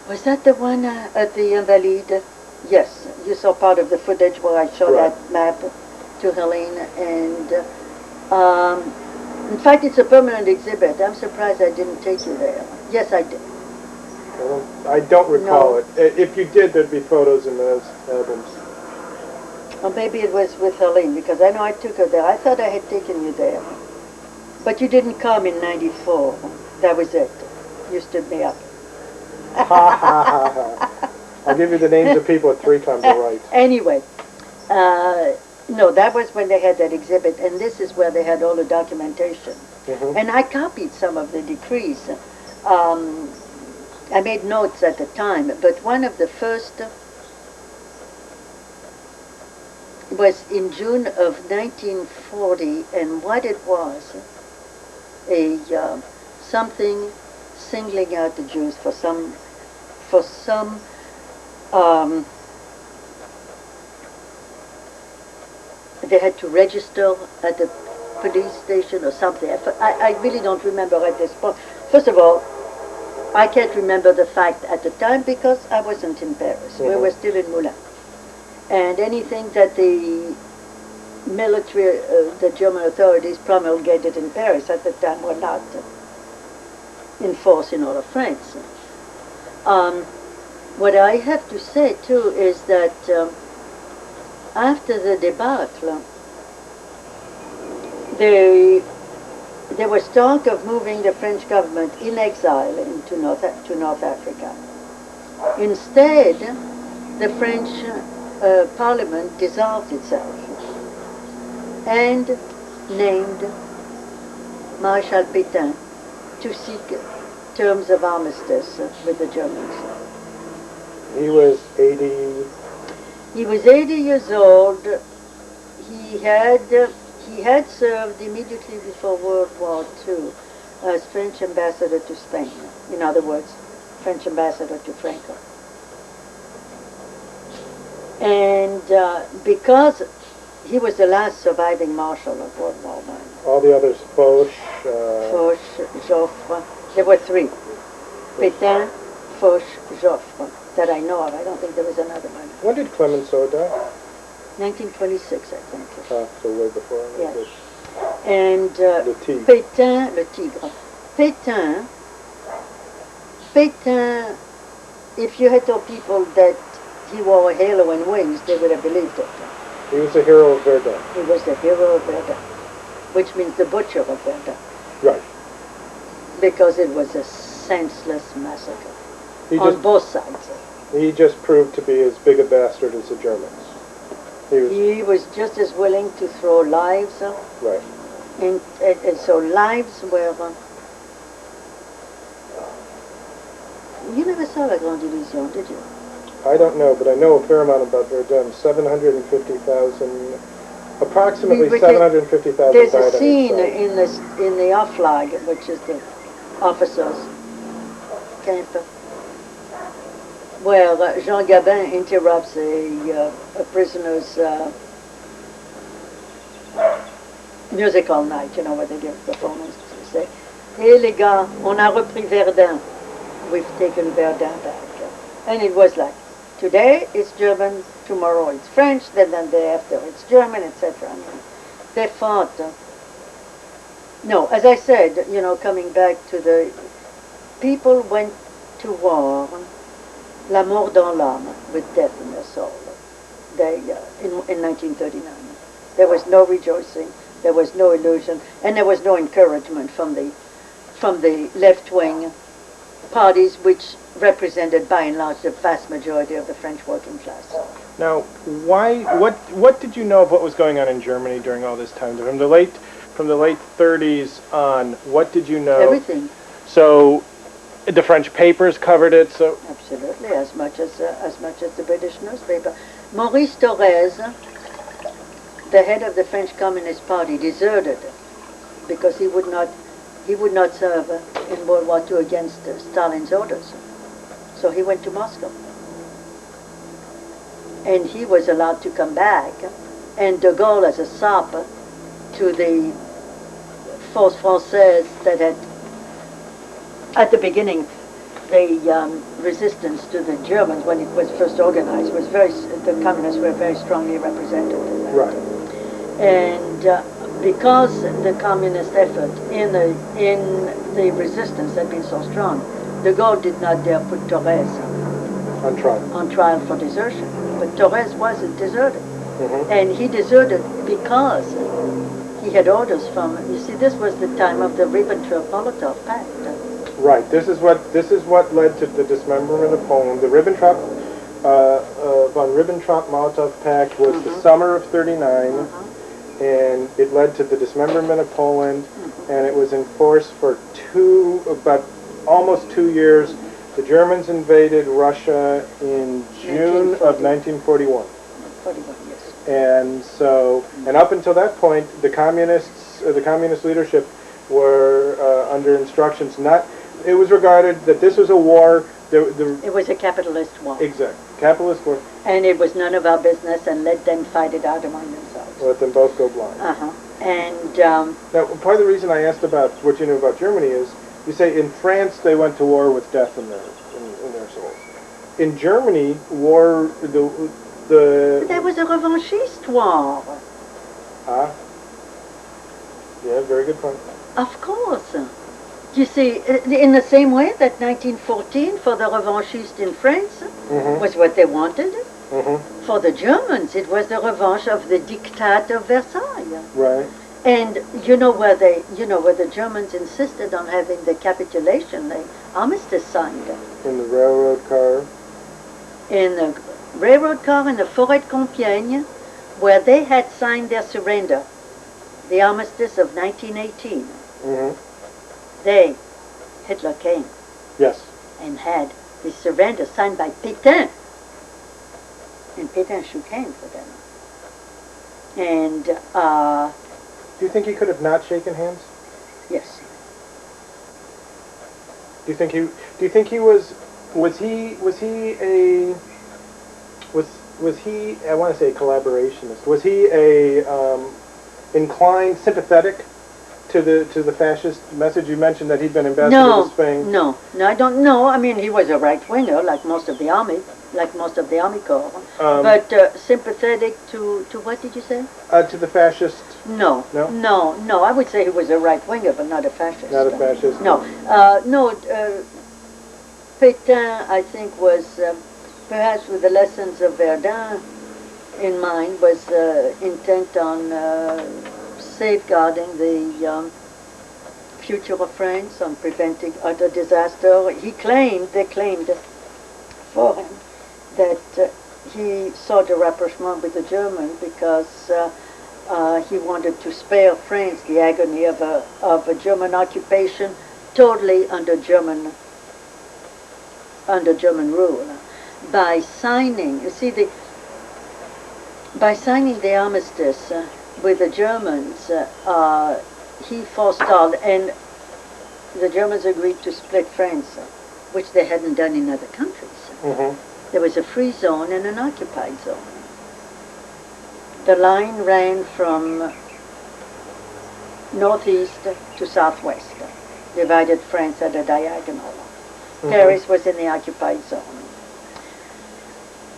Was that the one at the Invalides? Yes, you saw part of the footage where I showed Right. that map to Helene. And in fact, it's a permanent exhibit. I'm surprised I didn't take you there. Yes, I did. I don't recall No. it. If you did, there'd be photos in those albums. Or maybe it was with Helene, because I know I took her there. I thought I had taken you there. But you didn't come in 94. That was it. You stood me up. Ha ha ha ha. I'll give you the names of people at 3 times the right. Anyway, no, that was when they had that exhibit, and this is where they had all the documentation. Mm-hmm. And I copied some of the decrees. I made notes at the time, but one of the first was in June of 1940, and what it was, something singling out the Jews for some they had to register at the police station or something. I really don't remember at this point. First of all, I can't remember the fact at the time because I wasn't in Paris. We were still in Moulins. And anything that the military, the German authorities promulgated in Paris at the time were not in force in all of France. What I have to say too is that after the debacle, there was talk of moving the French government in exile into North Africa. Instead, the French Parliament dissolved itself and named Marshal Pétain to seek terms of armistice with the Germans. He was 80. He was 80 years old. He had served immediately before World War II as French ambassador to Spain. In other words, French ambassador to Franco. And because he was the last surviving marshal of World War I. All the others, Foch. Foch, Joffre. There were 3. Pétain, Foch, Joffre, that I know of. I don't think there was another one. When did Clemenceau die? 1926, I think. So way before. Yes. And Le Tigre. Pétain, le Tigre. Pétain, if you had told people that he wore a halo and wings, they would have believed it. He was the hero of Verdun. He was the hero of Verdun, which means the butcher of Verdun. Right. Because it was a senseless massacre on both sides. He just proved to be as big a bastard as the Germans. He was just as willing to throw lives. Right. And so lives were... you never saw La Grande Illusion, did you? I don't know, but I know a fair amount about Verdun. 750,000, approximately 750,000 There's died a scene on each side. in the Auflag, which is the officers' camp, where Jean Gabin interrupts a prisoner's musical night, you know, where they give performance. They say, "Hey les gars, on a repris Verdun. We've taken Verdun back." And it was like, today it's German, tomorrow it's French, then the day after it's German, etc. I mean, they fought. No, as I said, you know, coming back to the people went to war, la mort dans l'âme, with death in their soul. They in 1939, there was no rejoicing, there was no illusion, and there was no encouragement from the left-wing parties, which represented by and large the vast majority of the French working class. Now, what did you know of what was going on in Germany during all this time? From the late 30s on, what did you know? Everything. So, the French papers covered it. So absolutely, as much as the British newspaper. Maurice Thorez, the head of the French Communist Party, deserted because he would not serve in World War II against Stalin's orders. So he went to Moscow. And he was allowed to come back, and de Gaulle, as a sop to the Force Française that had, at the beginning, the resistance to the Germans when it was first organized was the communists were very strongly represented in that. right. And because the communist effort in the resistance had been so strong, de Gaulle did not dare put Thorez On trial. on trial for desertion. But Thorez wasn't deserted. And he deserted because he had orders from, you see, this was the time of the Ribbentrop-Molotov Pact. Right. This is what led to the dismemberment of Poland. The von Ribbentrop-Molotov Pact was the summer of '39, and it led to the dismemberment of Poland, and it was in force for about almost 2 years. The Germans invaded Russia in June of 1941. 41 years. And so, and up until that point, the communist leadership were under instructions not. It was regarded that this was a war. It was a capitalist war. Exactly, capitalist war. And it was none of our business, and let them fight it out among themselves. Let them both go blind. And now, part of the reason I asked about what you knew about Germany is, you say in France they went to war with death in their souls. In Germany, war but that was a revanchist war. Yeah, very good point. Of course. You see, in the same way that 1914 for the revanchists in France was what they wanted, for the Germans it was the revanche of the Diktat of Versailles. Right. And you know where the Germans insisted on having the capitulation, the armistice signed. In the railroad car. In the railroad car in the Forêt de Compiègne, where they had signed their surrender, the armistice of 1918. Hitler came. Yes. And had the surrender signed by Pétain. And Pétain shook hands with them. And do you think he could have not shaken hands? Yes. Do you think he was he I want to say a collaborationist. Was he a inclined sympathetic to the fascist message? You mentioned that he'd been ambassador to Spain. No, I don't know. I mean, he was a right winger, like most of the army corps. But sympathetic to what did you say? To the fascist. No. I would say he was a right winger, but not a fascist. Not a fascist. No. Pétain, I think, was perhaps with the lessons of Verdun in mind, was intent on safeguarding the future of France, on preventing utter disaster. They claimed for him that he sought a rapprochement with the Germans because he wanted to spare France the agony of a German occupation, totally under German rule. By signing the armistice with the Germans, he forestalled, and the Germans agreed to split France, which they hadn't done in other countries. There was a free zone and an occupied zone. The line ran from northeast to southwest, divided France at a diagonal. Paris was in the occupied zone.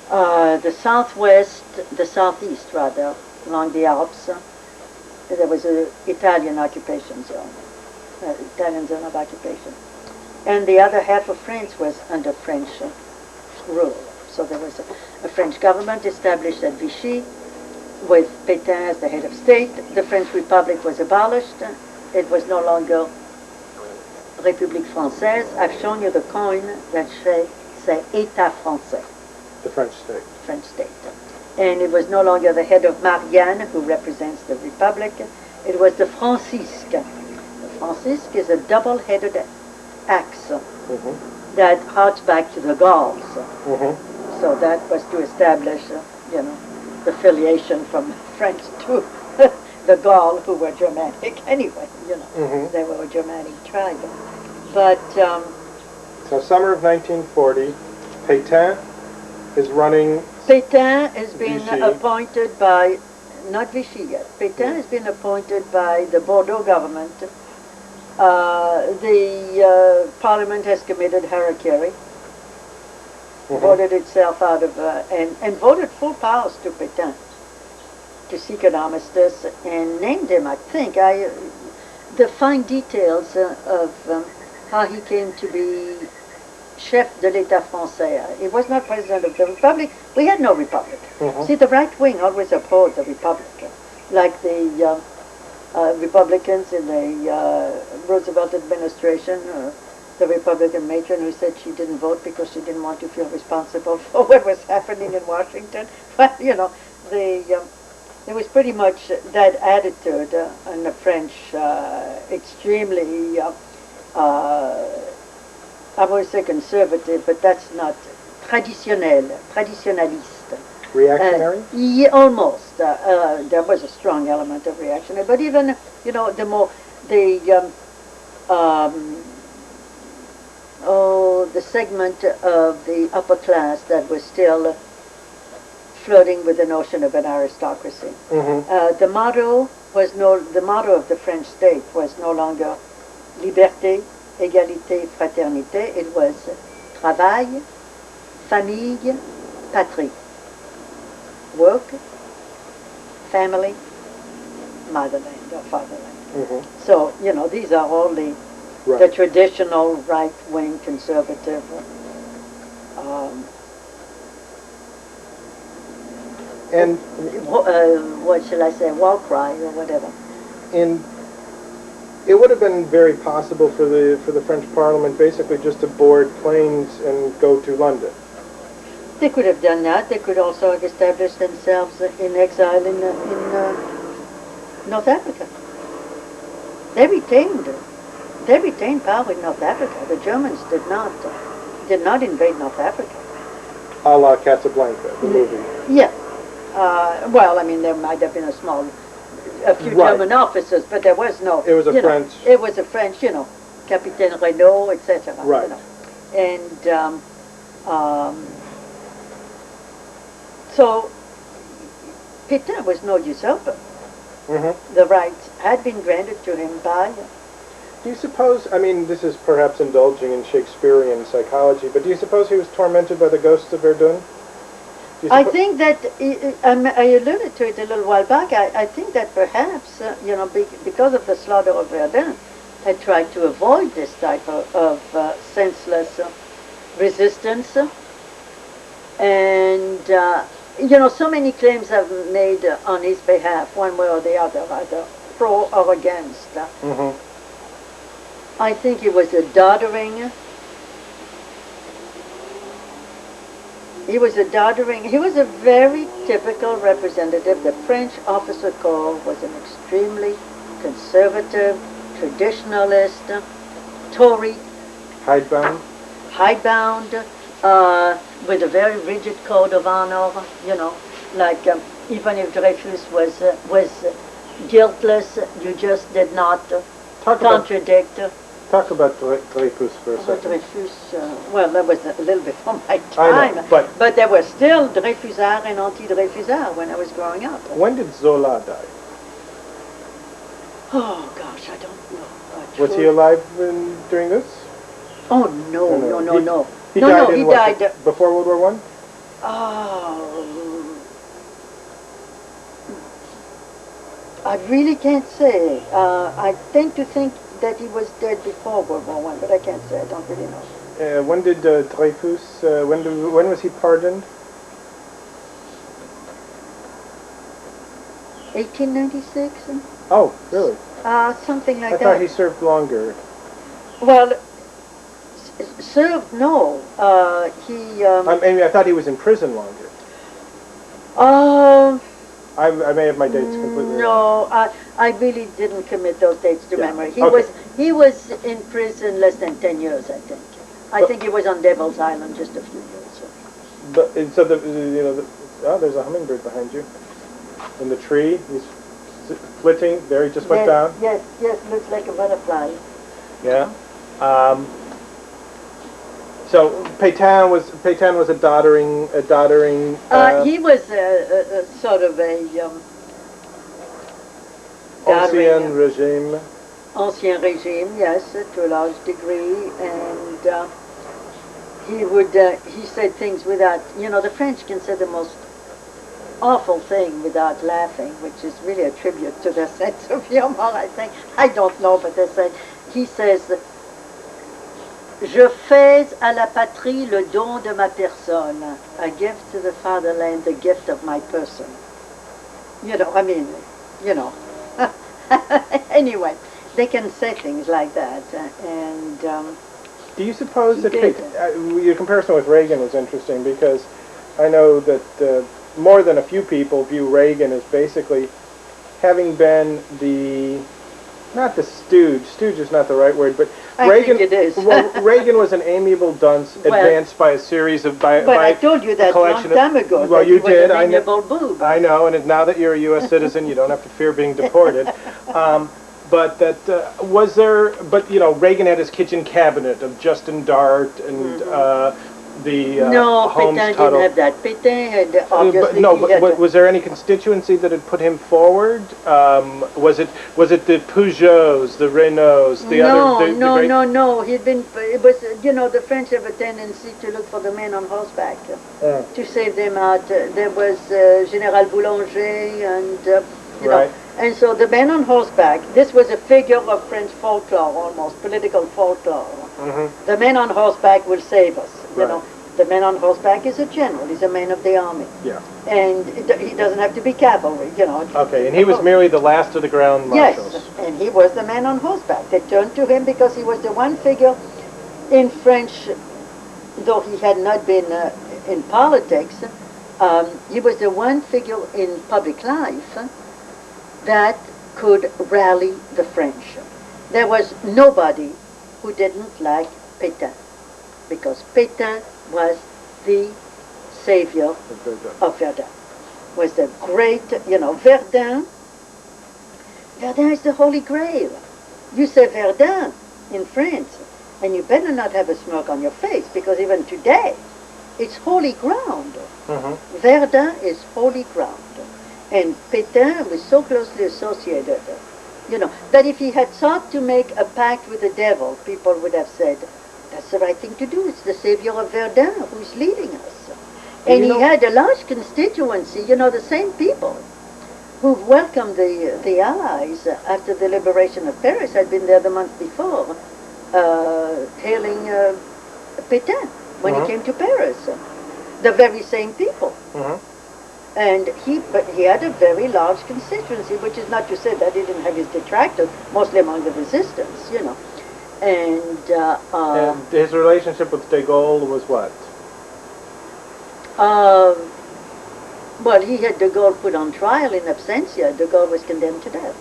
The southeast rather, along the Alps, there was an Italian occupation zone, Italian zone of occupation. And the other half of France was under French rule. So there was a French government established at Vichy with Pétain as the head of state. The French Republic was abolished. It was no longer République Française. I've shown you the coin that says État Français. The French state. French state. And it was no longer the head of Marianne, who represents the Republic. It was the Francisque. The Francisque is a double-headed axe that harks back to the Gauls. So that was to establish, the affiliation from French to the Gaul, who were Germanic anyway. They were a Germanic tribe. But so summer of 1940, Pétain is running. Pétain has been Vichy. appointed by, not Vichy yet, Pétain has been appointed by the Bordeaux government. The parliament has committed harakiri, voted itself out of, and voted full powers to Pétain to seek an armistice, and named him, I think. The fine details of how he came to be chef de l'État français. He was not president of the republic. We had no republic. See, the right wing always upheld the republic, like the Republicans in the Roosevelt administration. The Republican matron who said she didn't vote because she didn't want to feel responsible for what was happening in Washington. But there was pretty much that attitude in the French, extremely, I would say conservative, but that's not traditionaliste. Reactionary? Yeah, almost. There was a strong element of reactionary, but even, the segment of the upper class that was still flirting with the notion of an aristocracy. The motto of the French state was no longer liberté, égalité, fraternité. It was travail, famille, patrie. Work, family, motherland or fatherland. So, these are all the traditional right-wing conservative and what shall I say, war cry or whatever. And it would have been very possible for the French Parliament basically just to board planes and go to London. They could have done that. They could also have established themselves in exile in North Africa. They retained power in North Africa. The Germans did not invade North Africa. A la Casablanca, the movie. Yeah. Well, I mean, there might have been a few German officers, but there was no. It was a French. It was a French, Capitaine Renault, etc. Right. And so Pétain was no usurper. The rights had been granted to him by. Do you suppose, I mean, this is perhaps indulging in Shakespearean psychology, but do you suppose he was tormented by the ghosts of Verdun? I think that, I alluded to it a little while back, I think that perhaps, because of the slaughter of Verdun, had tried to avoid this type of senseless resistance. And, so many claims have been made on his behalf, one way or the other, either pro or against. I think he was a doddering, he was a very typical representative. The French officer corps was an extremely conservative, traditionalist, Tory, Hidebound, with a very rigid code of honor, like even if Dreyfus was guiltless, you just did not contradict. Talk about Dreyfus for a second. Dreyfus, well, that was a little before my time. I know, but there were still Dreyfusards and anti-Dreyfusards when I was growing up. When did Zola die? Oh, gosh, I don't know. Was he alive during this? Oh, no. He died before World War I? Oh, I really can't say. I tend to think that he was dead before World War I, but I can't say. I don't really know. When did Dreyfus, when was he pardoned? 1896? Oh, really? Something like that. I thought he served longer. Well, served, no. I thought he was in prison longer. I may have my dates completely wrong. No, I really didn't commit those dates to memory. He was in prison less than 10 years, I think. I think he was on Devil's Island just a few years. But so there's a hummingbird behind you in the tree. He's flitting there. He just went down. Yes, looks like a butterfly. Yeah. So Pétain was a doddering. He was sort of a ancien regime. Ancien regime, yes, to a large degree, and he said things without. The French can say the most awful thing without laughing, which is really a tribute to their sense of humor. I think. I don't know, but they say he says. Je fais à la patrie le don de ma personne. I give to the fatherland the gift of my person. You know, I mean, you know. Anyway, they can say things like that. And Do you suppose that did. your comparison with Reagan was interesting, because I know that more than a few people view Reagan as basically having been the, not the stooge is not the right word, but I Reagan, think it is. well, Reagan was an amiable dunce advanced by a series of, But I told you that a long time ago. Well, that you he was did. an amiable boob. I know, and now that you're a U.S. citizen, you don't have to fear being deported. But that was there. But you know, Reagan had his kitchen cabinet of Justin Dart and the No, Holmes Pétain Tuttle. didn't have that. Pétain had obviously. But was there any constituency that had put him forward? Was it the Peugeots, the Renaults, the other? No. He'd been. It was, you know, the French have a tendency to look for the men on horseback to save them out. There was General Boulanger and you know. And so the men on horseback, this was a figure of French folklore, almost political folklore. The man on horseback will save us. You know, the man on horseback is a general. He's a man of the army. Yeah. And he doesn't have to be cavalry. You know. Okay, and he was merely the last of the ground marshals. Yes, and he was the man on horseback. They turned to him because he was the one figure in French, though he had not been in politics. He was the one figure in public life that could rally the French. There was nobody who didn't like Pétain, because Pétain was the savior of Verdun. Was the great, you know, Verdun is the Holy Grail. You say Verdun in France, and you better not have a smirk on your face, because even today, it's holy ground. Verdun is holy ground. And Pétain was so closely associated, you know, that if he had sought to make a pact with the devil, people would have said, that's the right thing to do. It's the savior of Verdun who's leading us. And he had a large constituency, you know, the same people who welcomed the Allies after the liberation of Paris had been there the month before, hailing Pétain when he came to Paris. The very same people. And he had a very large constituency, which is not to say that he didn't have his detractors, mostly among the resistance, you know. And his relationship with de Gaulle was what? Well, he had de Gaulle put on trial in absentia. De Gaulle was condemned to death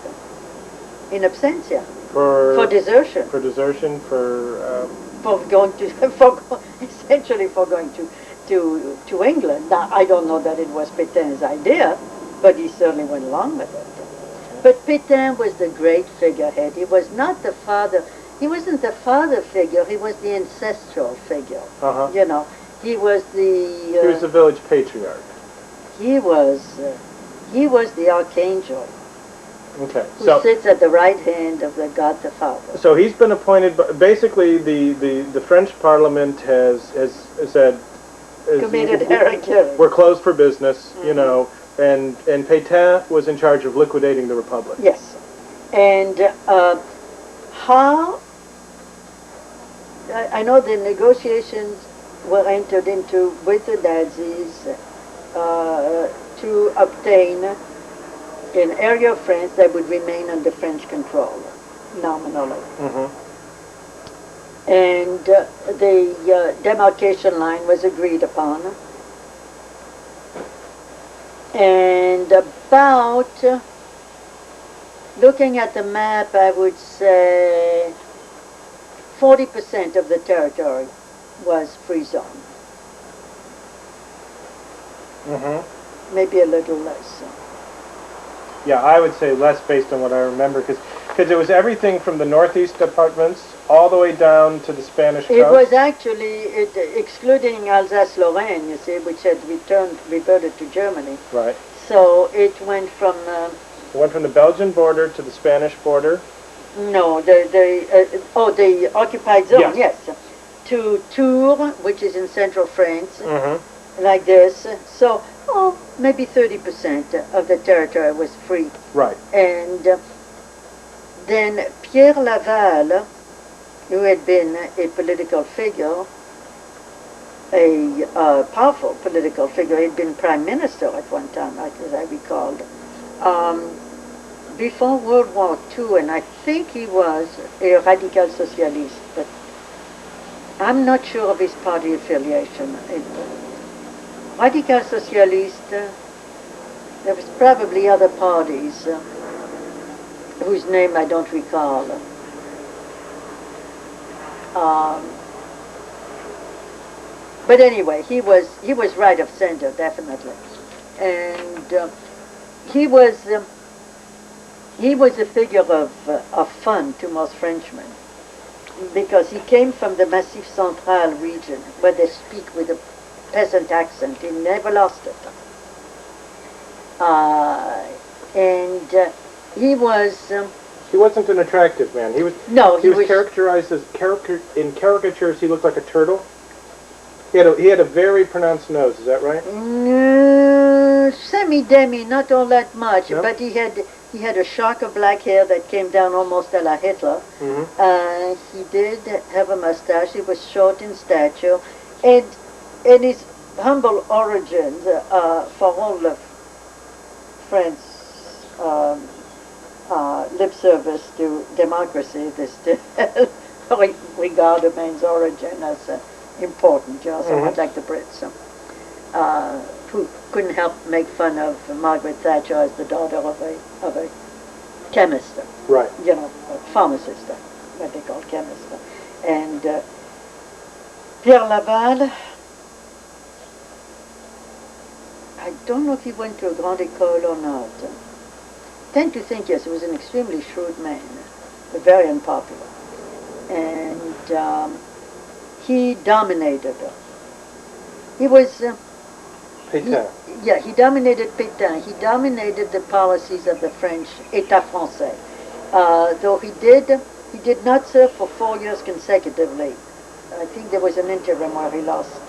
in absentia for desertion. For desertion, for going to essentially for going to England. Now, I don't know that it was Pétain's idea, but he certainly went along with it. But Pétain was the great figurehead. He was not the father. He wasn't the father figure. He was the ancestral figure. You know, he was the. He was the village patriarch. He was the archangel. Okay. Who sits at the right hand of the God the Father. So he's been appointed. Basically, the French Parliament has said. Committed heretics. We're closed for business, you know, and Pétain was in charge of liquidating the Republic. Yes. And how, I know the negotiations were entered into with the Nazis to obtain an area of France that would remain under French control, nominally. And the demarcation line was agreed upon. And about, looking at the map, I would say 40% of the territory was free zone. Maybe a little less. Yeah, I would say less based on what I remember, because it was everything from the northeast departments all the way down to the Spanish coast. It was actually, excluding Alsace-Lorraine, you see, which had reverted to Germany. Right. So it went from... it went from the Belgian border to the Spanish border. No, the occupied zone, yes. To Tours, which is in central France, like this. So, maybe 30% of the territory was free. Right. And then Pierre Laval who had been a political figure, a powerful political figure. He had been prime minister at one time, as I recalled, before World War II, and I think he was a radical socialist, but I'm not sure of his party affiliation. Radical socialist, there was probably other parties whose name I don't recall. But anyway, he was right of center, definitely, and he was a figure of fun to most Frenchmen, because he came from the Massif Central region, where they speak with a peasant accent. He never lost it. And he was... he wasn't an attractive man. He was. No, he was characterized as in caricatures. He looked like a turtle. He had a very pronounced nose. Is that right? Semi-demi, not all that much. No? But he had a shock of black hair that came down almost a la Hitler. Mm-hmm. He did have a mustache. He was short in stature, and his humble origins, for all of French lip service to democracy, they still regard a man's origin as important, you know, somewhat like the Brits, who couldn't help make fun of Margaret Thatcher as the daughter of a chemist, right? You know, a pharmacist, what they call chemist, and Pierre Laval. I don't know if he went to a grande école or not. I tend to think, yes, he was an extremely shrewd man, but very unpopular. And he dominated. He was... Pétain. He dominated Pétain. He dominated the policies of the French État français. Though he did not serve for 4 years consecutively. I think there was an interim where he lost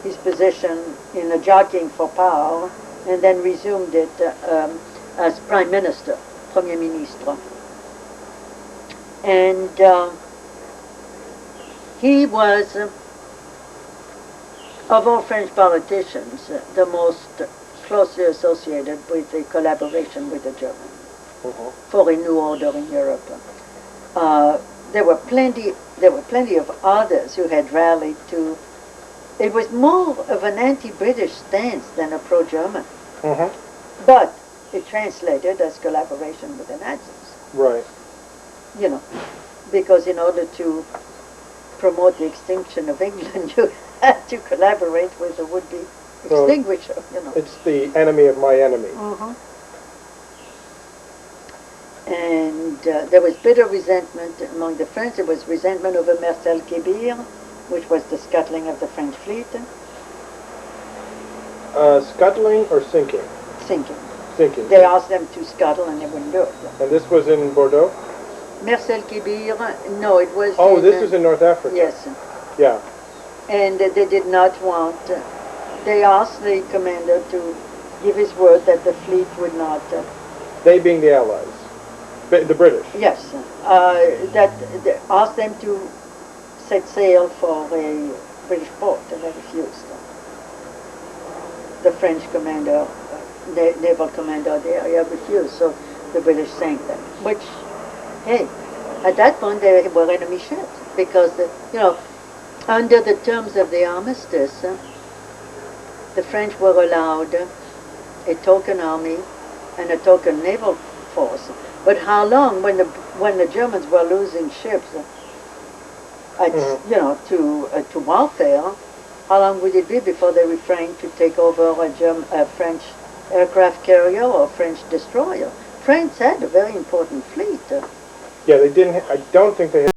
his position in a jockeying for power, and then resumed it as prime minister, premier ministre. And he was, of all French politicians, the most closely associated with the collaboration with the Germans for a new order in Europe. There were plenty of others who had rallied to. It was more of an anti-British stance than a pro-German. But it translated as collaboration with the Nazis. Right. You know, because in order to promote the extinction of England, you had to collaborate with the would-be extinguisher, you know. It's the enemy of my enemy. And there was bitter resentment among the French. There was resentment over Marcel Kébir, which was the scuttling of the French fleet. Scuttling or sinking? Sinking. Sinking. They asked them to scuttle and they wouldn't do it. And this was in Bordeaux? Marcel Kébir, no, it was this was in North Africa. Yes. Yeah. And they did not want, they asked the commander to give his word that the fleet would not... they being the Allies, the British? Yes. That they asked them to set sail for a British port, and they refused. The French commander, naval commander of the area refused, so the British sank them. Which, hey, at that point they were enemy ships, because, under the terms of the armistice, the French were allowed a token army and a token naval force. But how long, when the Germans were losing ships, to warfare, how long would it be before they refrained to take over a French aircraft carrier or a French destroyer? France had a very important fleet. Yeah, they didn't. I don't think they had